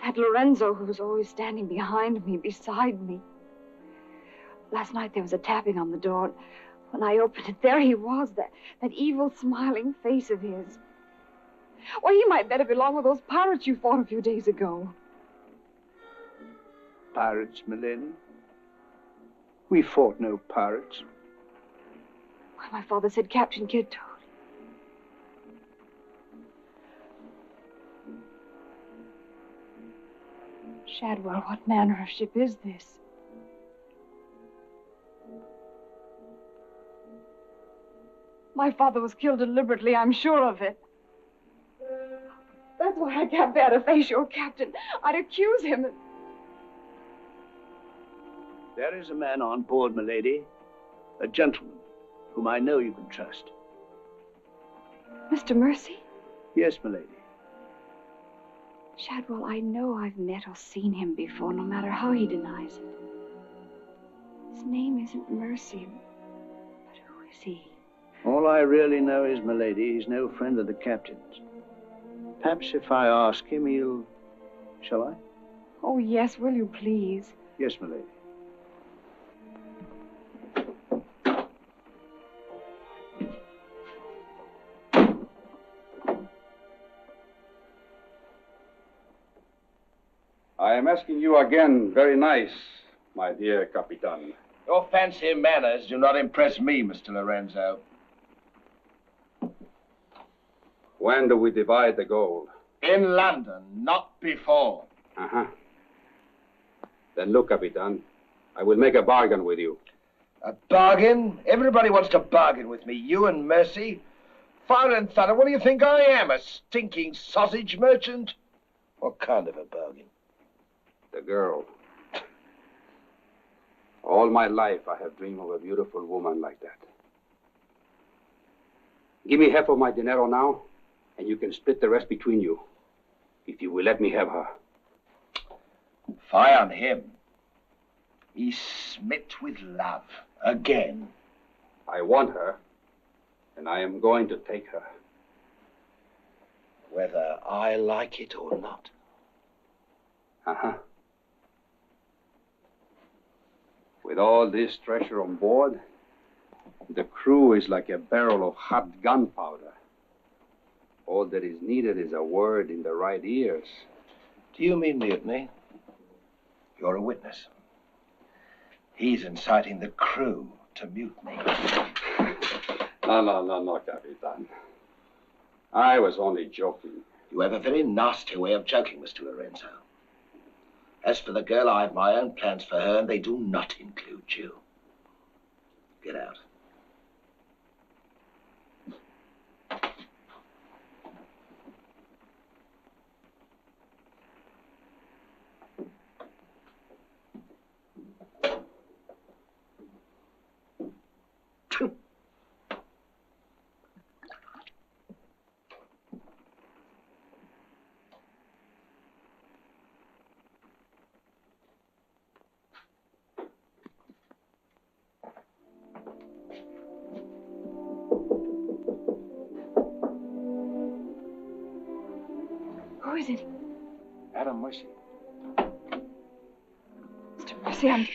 That Lorenzo who's always standing behind me, beside me. Last night there was a tapping on the door. When I opened it, there he was, that evil, smiling face of his. Why, he might better belong with those pirates you fought a few days ago. Pirates, milady? We fought no pirates. Why, my father said Captain Kidd told. Shadwell, what manner of ship is this? My father was killed deliberately, I'm sure of it. That's why I can't bear to face your captain. I'd accuse him. There is a man on board, milady. A gentleman whom I know you can trust. Mr. Mercy? Yes, milady. Shadwell, I know I've met or seen him before, no matter how he denies it. His name isn't Mercy, but who is he? All I really know is, milady, he's no friend of the captain's. Perhaps if I ask him, he'll... Shall I? Oh, yes, will you please? Yes, milady. I am asking you again, very nice, my dear Capitan. Your fancy manners do not impress me, Mr. Lorenzo. When do we divide the gold? In London, not before. Uh-huh. Then look, Capitan, I will make a bargain with you. A bargain? Everybody wants to bargain with me. You and Mercy. Fire and thunder, what do you think I am? A stinking sausage merchant? What kind of a bargain? The girl. All my life I have dreamed of a beautiful woman like that. Give me half of my dinero now, and you can split the rest between you, if you will let me have her. Fie on him. He's smit with love again. I want her, and I am going to take her. Whether I like it or not. Uh-huh. With all this treasure on board, the crew is like a barrel of hot gunpowder. All that is needed is a word in the right ears. Do you mean mutiny? You're a witness. He's inciting the crew to mutiny. No, Capitan. I was only joking. You have a very nasty way of joking, Mr. Lorenzo. As for the girl, I have my own plans for her, and they do not include you. Get out. Who is it? Adam Mercy. Mr. Mercy, I'm...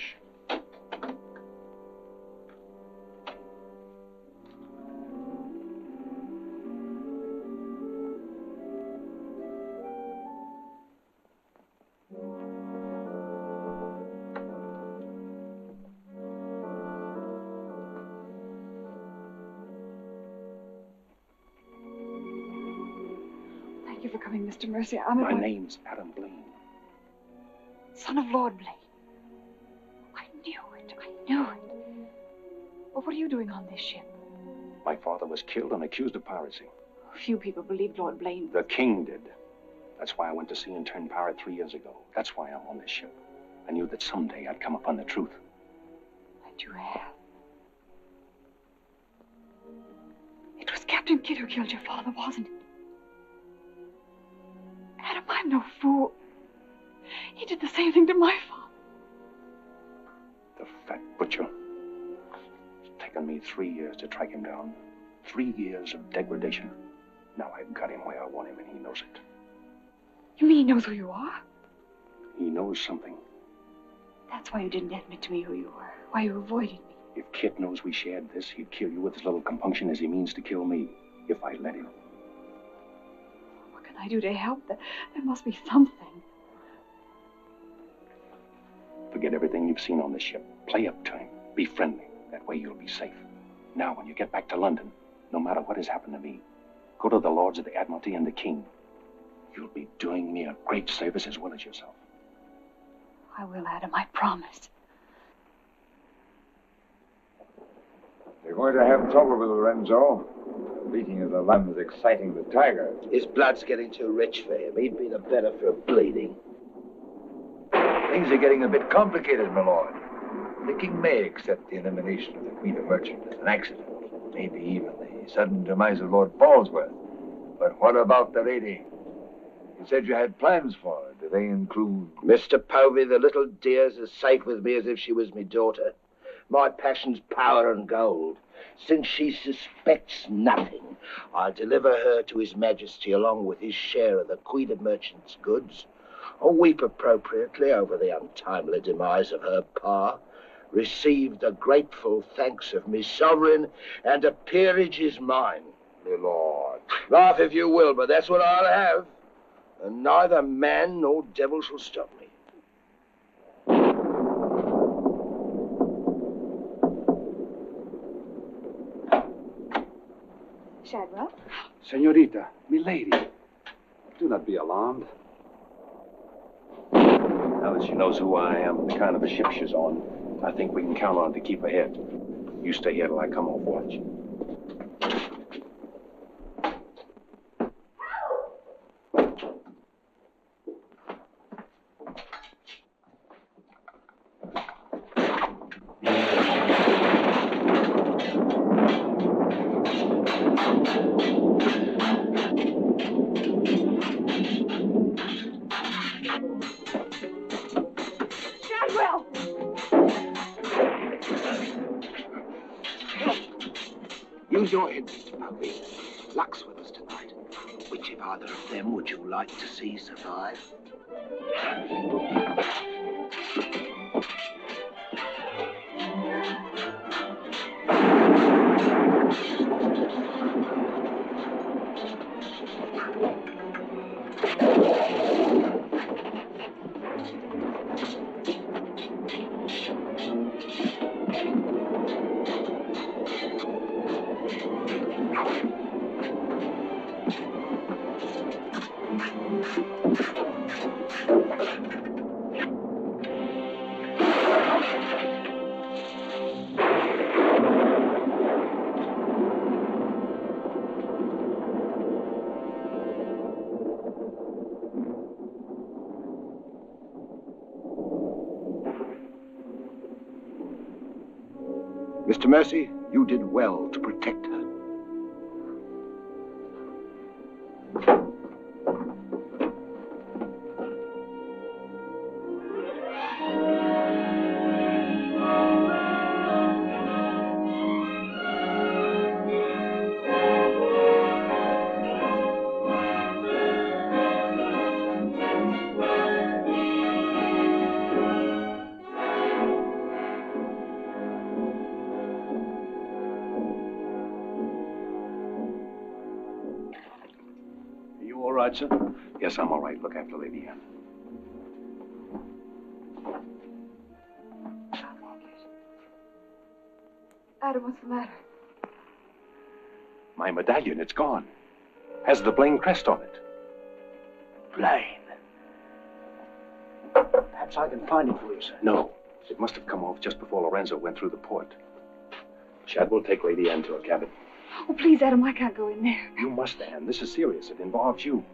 Thank you for coming, Mr. Mercy. My name's Adam Blaine. Son of Lord Blaine. I knew it. But what are you doing on this ship? My father was killed and accused of piracy. Few people believed Lord Blaine. The king did. That's why I went to sea and turned pirate 3 years ago. That's why I'm on this ship. I knew that someday I'd come upon the truth. And you have. It was Captain Kidd who killed your father, wasn't it? Adam I'm no fool. He did the same thing to my father. The fat butcher. It's taken me 3 years to track him down. 3 years of degradation. Now I've got him where I want him, and he knows it. You mean he knows who you are? He knows something. That's why you didn't admit to me who you were. Why you avoided me. If Kit knows we shared this, he'd kill you with as little compunction as he means to kill me, if I let him. What can I do to help? There must be something. Forget everything you've seen on the ship. Play up to him. Be friendly. That way you'll be safe. Now, when you get back to London, no matter what has happened to me, go to the Lords of the Admiralty and the King. You'll be doing me a great service as well as yourself. I will, Adam, I promise. You're going to have trouble with Lorenzo. The beating of the lamb is exciting the tiger. His blood's getting too rich for him. He'd be the better for bleeding. Things are getting a bit complicated, my lord. The king may accept the elimination of the Queen of Merchant as an accident. Maybe even the sudden demise of Lord Falsworth. But what about the lady? You said you had plans for her. Do they include... Mr. Povey, the little dear's as safe with me as if she was me daughter. My passion's power and gold. Since she suspects nothing, I'll deliver her to His Majesty along with his share of the Queen of Merchant's goods. I'll weep appropriately over the untimely demise of her pa, receive the grateful thanks of me sovereign, and a peerage is mine. My lord. Laugh if you will, but that's what I'll have. And neither man nor devil shall stop me. Shadwell? Senorita, milady, do not be alarmed. Now that she knows who I am and the kind of a ship she's on, I think we can count on her to keep ahead. You stay here till I come off watch. Use your head, Mr. Povey. Luck's with us tonight. Which of either of them would you like to see survive? Mr. Mercy, you did well to protect her. Sir? Yes, I'm all right. Look after Lady Anne. Adam, what's the matter? My medallion, it's gone. Has the Blaine crest on it. Blaine. Perhaps I can find it for you, sir. No. It must have come off just before Lorenzo went through the port. Shadwell, take Lady Anne to her cabin. Oh, please, Adam, I can't go in there. You must, Anne. This is serious. It involves you.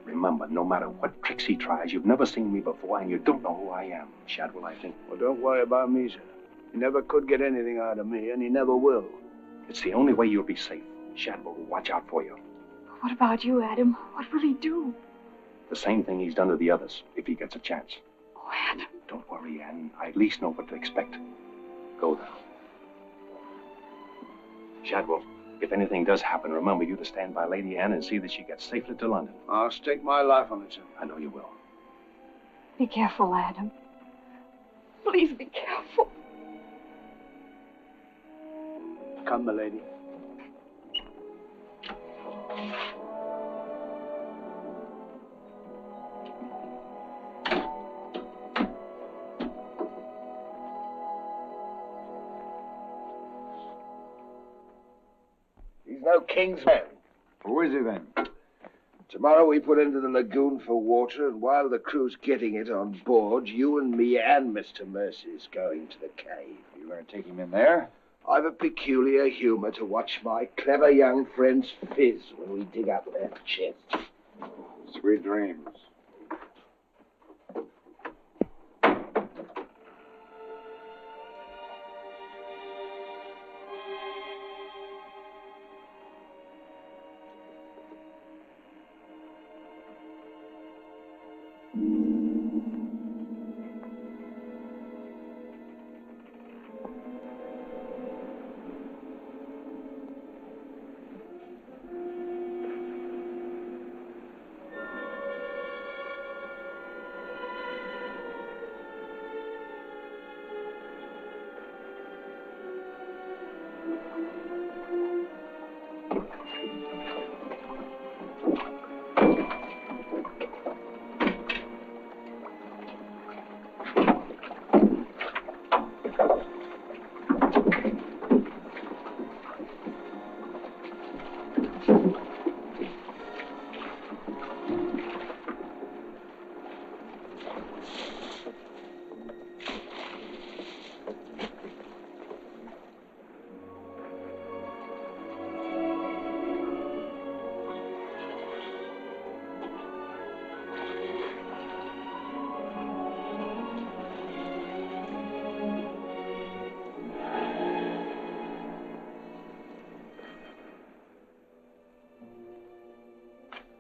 Remember, no matter what tricks he tries, you've never seen me before, and you don't know who I am. Shadwell, I think. Well, don't worry about me, sir. He never could get anything out of me, and he never will. It's the only way you'll be safe. Shadwell will watch out for you. What about you, Adam? What will he do? The same thing he's done to the others, if he gets a chance. Oh, Adam. Don't worry, Anne. I at least know what to expect. Go now. Shadwell, if anything does happen, remember you to stand by Lady Anne and see that she gets safely to London. I'll stake my life on it, sir. I know you will. Be careful, Adam. Please be careful. Come, my lady. He's no king's man. Who is he then? Tomorrow we put into the lagoon for water, and while the crew's getting it on board, you and me and Mr. Mercy's going to the cave. You're going to take him in there? I've a peculiar humor to watch my clever young friends fizz when we dig up their chests. Sweet dreams.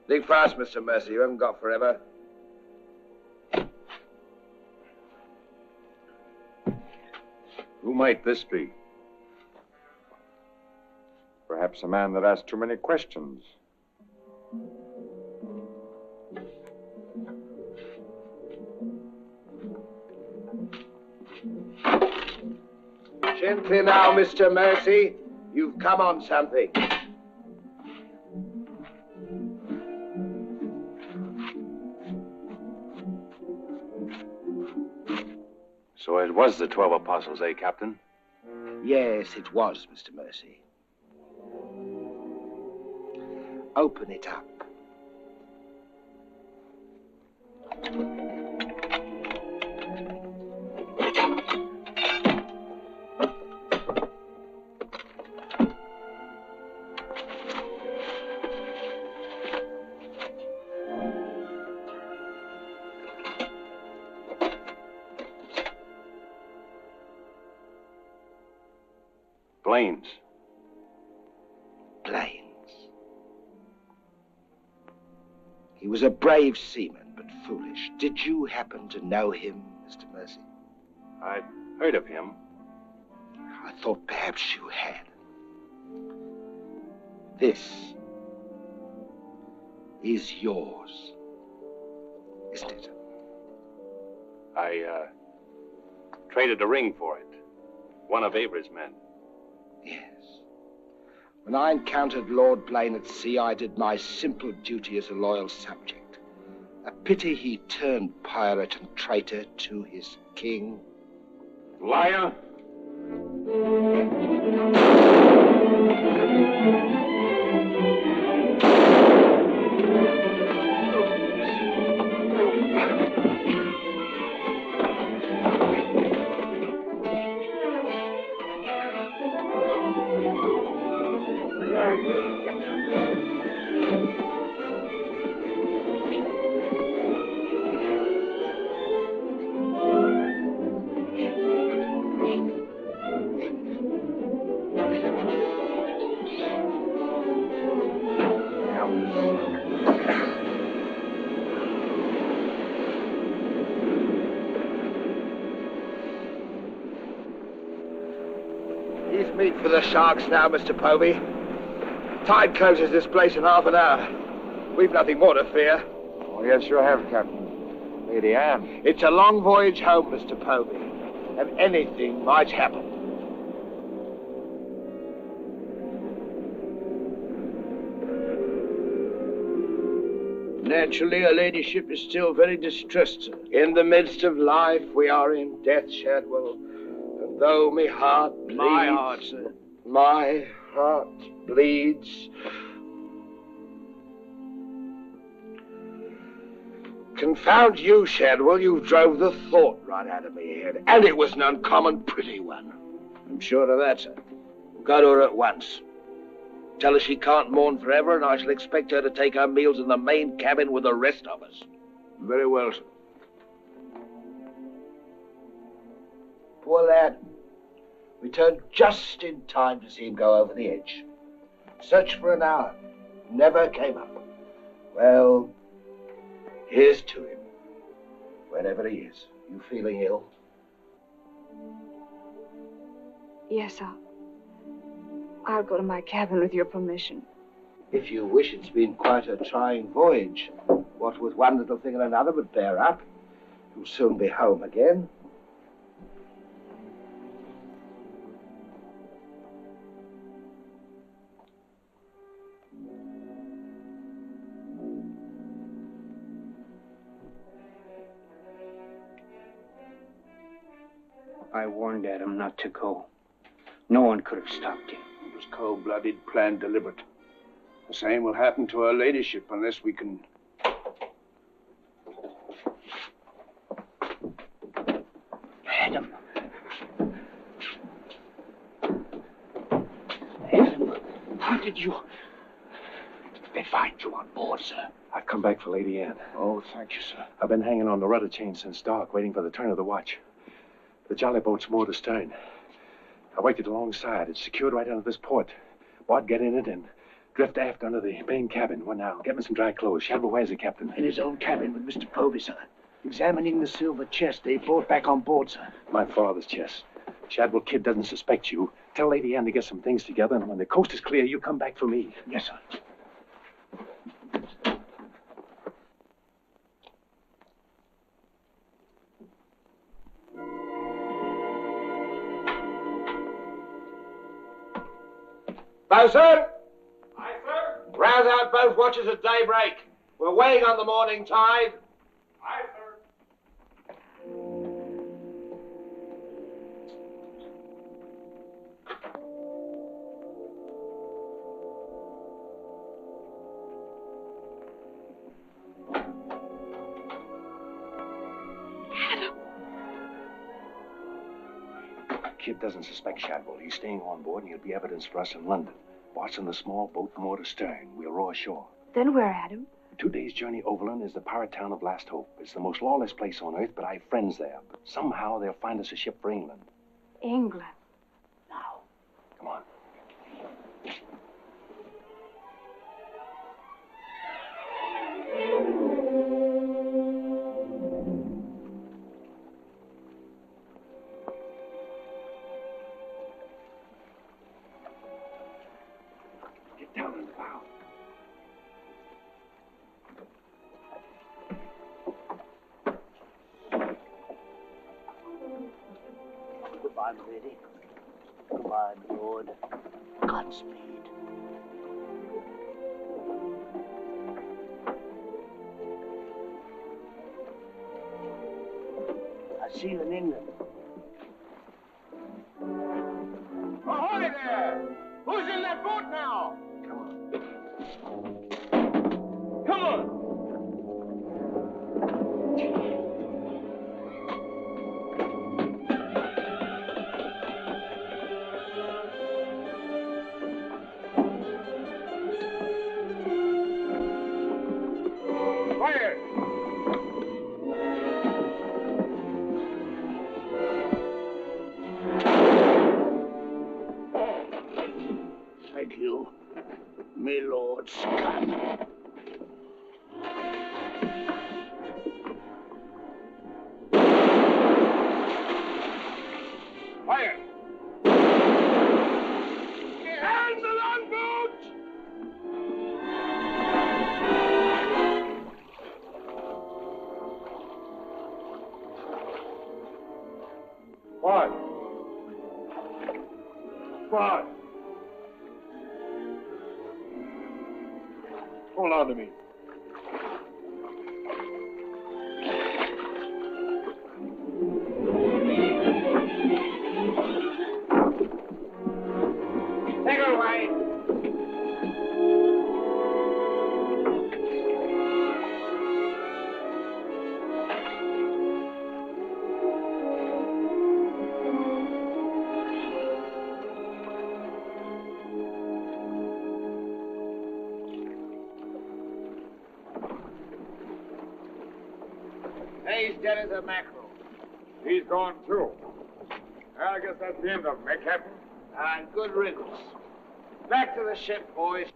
Dig fast, Mr. Mercy. You haven't got forever. Who might this be? Perhaps a man that asks too many questions. Gently now, Mr. Mercy. You've come on something. So it was the 12 apostles, eh, Captain? Yes, it was, Mr. Mercy. Open it up. Planes. Planes. He was a brave seaman, but foolish. Did you happen to know him, Mr. Mercy? I'd heard of him. I thought perhaps you had. This is yours, isn't it? I traded a ring for it. One of Avery's men. Yes. When I encountered Lord Blaine at sea, I did my simple duty as a loyal subject. A pity he turned pirate and traitor to his king. Liar! meat for the sharks now, Mr. Povey. Tide closes this place in half an hour. We've nothing more to fear. Oh, yes, you have, Captain. Lady Anne. It's a long voyage home, Mr. Povey, and anything might happen. Naturally, her ladyship is still very distressed, sir. In the midst of life, we are in death, Shadwell. And though my heart bleeds... My heart, sir. My heart bleeds... Confound you, Shadwell. You drove the thought right out of me head. And it was an uncommon pretty one. I'm sure of that, sir. Go to her at once. Tell her she can't mourn forever, and I shall expect her to take her meals in the main cabin with the rest of us. Very well, sir. Poor lad. Returned just in time to see him go over the edge. Searched for an hour. Never came up. Well, here's to him. Wherever he is. You feeling ill? Yes, I'll go to my cabin with your permission. If you wish, it's been quite a trying voyage. What with one little thing and another, but bear up. You'll soon be home again. I warned Adam not to go. No one could have stopped him. It was cold-blooded, planned, deliberate. The same will happen to her ladyship unless we can... Adam. Adam, how did you... They find you on board, sir. I've come back for Lady Anne. Oh, thank you, sir. I've been hanging on the rudder chain since dark, waiting for the turn of the watch. The jolly boat's moored astern. I waited alongside. It's secured right under this port. Bart, get in it and drift aft under the main cabin. Well, now, get me some dry clothes. Shadwell, where's the captain? In his own cabin with Mr. Povey, sir. Examining the silver chest they brought back on board, sir. My father's chest. Shadwell kid doesn't suspect you. Tell Lady Anne to get some things together, and when the coast is clear, you come back for me. Yes, sir. Bosun! Aye, sir. Rouse out both watches at daybreak. We're weighing on the morning tide. Aye, sir. Kid doesn't suspect Shadwell. He's staying on board, and he'll be evidence for us in London. Bart's in the small boat moored astern. We'll row ashore. Then where, Adam? 2 days' journey overland is the pirate town of Last Hope. It's the most lawless place on earth, but I've friends there. But somehow they'll find us a ship for England. England. Come on. Get down in the bow. Goodbye, my lady. Goodbye, my lord. Godspeed. I see you in England. Ahoy there! Who's in that boat now? Come on! Fire! Thank you. What? What? Hold on to me. Take her away. He's dead as a mackerel. He's gone too. Well, I guess that's the end of him, eh, Captain? And good riddance. Back to the ship, boys.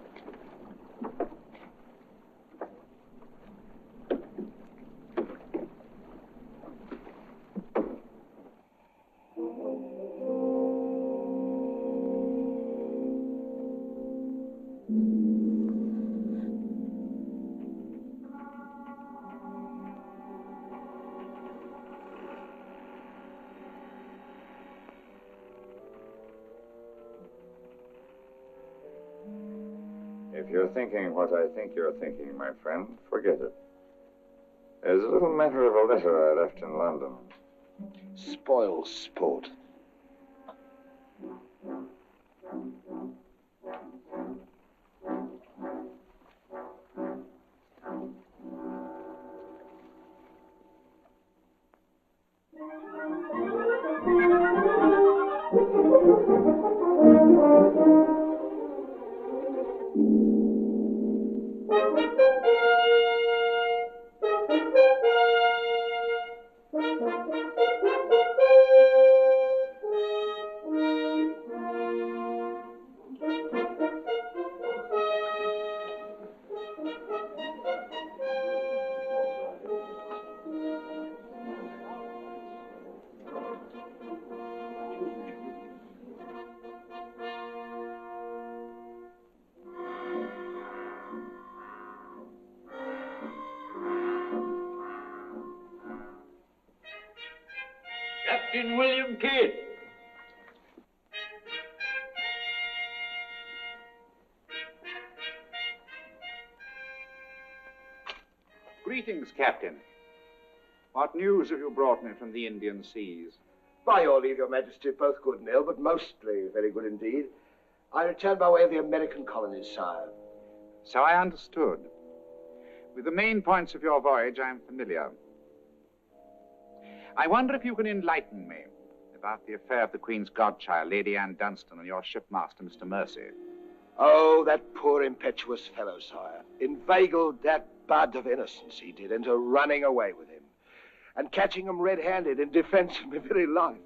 If you're thinking what I think you're thinking, my friend, forget it. There's a little matter of a letter I left in London. Spoil sport. Captain William Kidd. Greetings, Captain. What news have you brought me from the Indian seas? By your leave, Your Majesty, both good and ill, but mostly very good indeed. I returned by way of the American colonies, sire. So I understood. With the main points of your voyage, I'm familiar. I wonder if you can enlighten me about the affair of the Queen's godchild, Lady Anne Dunstan, and your shipmaster, Mr. Mercy. Oh, that poor impetuous fellow, sire. Inveigled that bud of innocence he did into running away with him, and catching him red-handed in defense of my very life.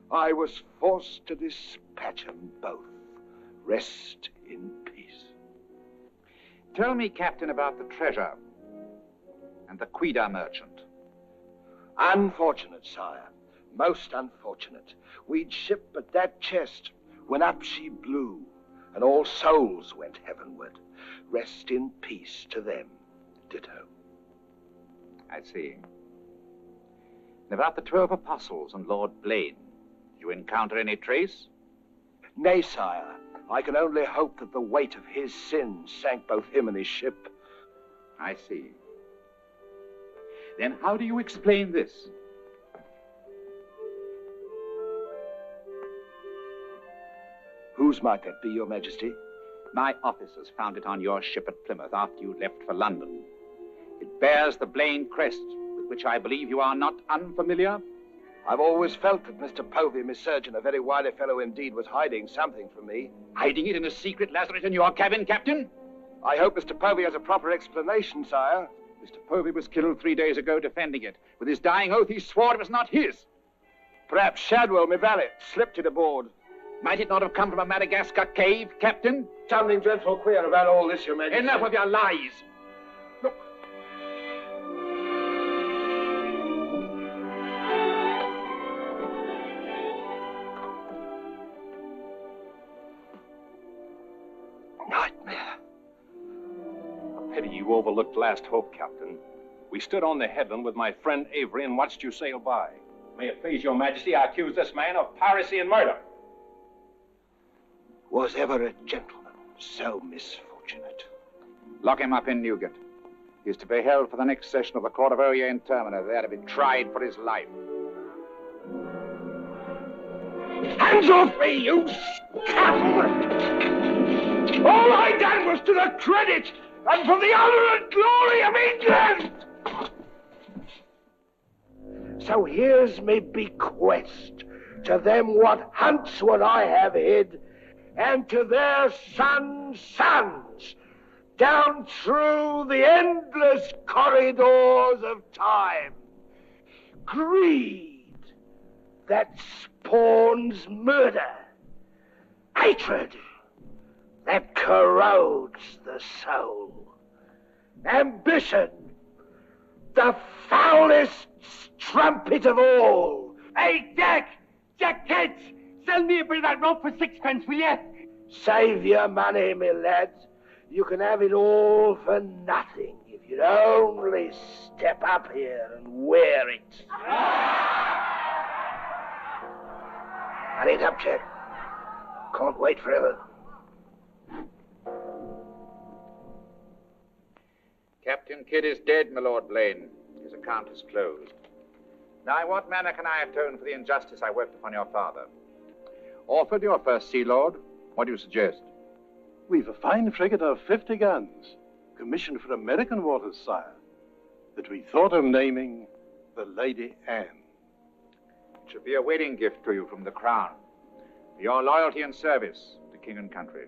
I was forced to dispatch them both. Rest in peace. Tell me, Captain, about the treasure and the Quida merchant. Unfortunate, sire. Most unfortunate. We'd ship but that chest when up she blew, and all souls went heavenward. Rest in peace to them. Ditto. I see. And about the 12 apostles and Lord Blaine, did you encounter any trace? Nay, sire. I can only hope that the weight of his sins sank both him and his ship. I see. Then how do you explain this? Whose might that be, Your Majesty? My officers found it on your ship at Plymouth after you left for London. It bears the Blaine crest, with which I believe you are not unfamiliar. I've always felt that Mr. Povey, Miss Surgeon, a very wily fellow indeed, was hiding something from me. Hiding it in a secret lazaret in your cabin, Captain? I hope Mr. Povey has a proper explanation, sire. Mr. Povey was killed 3 days ago defending it. With his dying oath, he swore it was not his. Perhaps Shadwell, my valet, slipped it aboard. Might it not have come from a Madagascar cave, Captain? Something dreadful queer about all this, Your Majesty. Enough of your lies. Look. Nightmare. A pity you overlooked last hope, Captain. We stood on the headland with my friend Avery and watched you sail by. May it please your majesty, I accuse this man of piracy and murder. Was ever a gentleman so misfortunate? Lock him up in Newgate. He is to be held for the next session of the Court of Oyer in Termina, there to be tried for his life. Hands off me, you scum! All I done was to the credit and for the honor and glory of England! So here's me bequest to them what hunts what I have hid, and to their sons' sons, down through the endless corridors of time. Greed that spawns murder. Hatred that corrodes the soul. Ambition, the foulest strumpet of all. Hey, Jack! Jack Ketch! Sell me a bit of that rope for 6 pence, will you? Save your money, my lad. You can have it all for nothing if you'd only step up here and wear it. Hurry it up, Jack. Can't wait forever. Captain Kidd is dead, my Lord Blaine. His account is closed. Now, in what manner can I atone for the injustice I worked upon your father? Orford, your first Sea Lord, what do you suggest? We've a fine frigate of 50 guns, commissioned for American waters, sire, that we thought of naming the Lady Anne. It should be a wedding gift to you from the Crown, for your loyalty and service to king and country.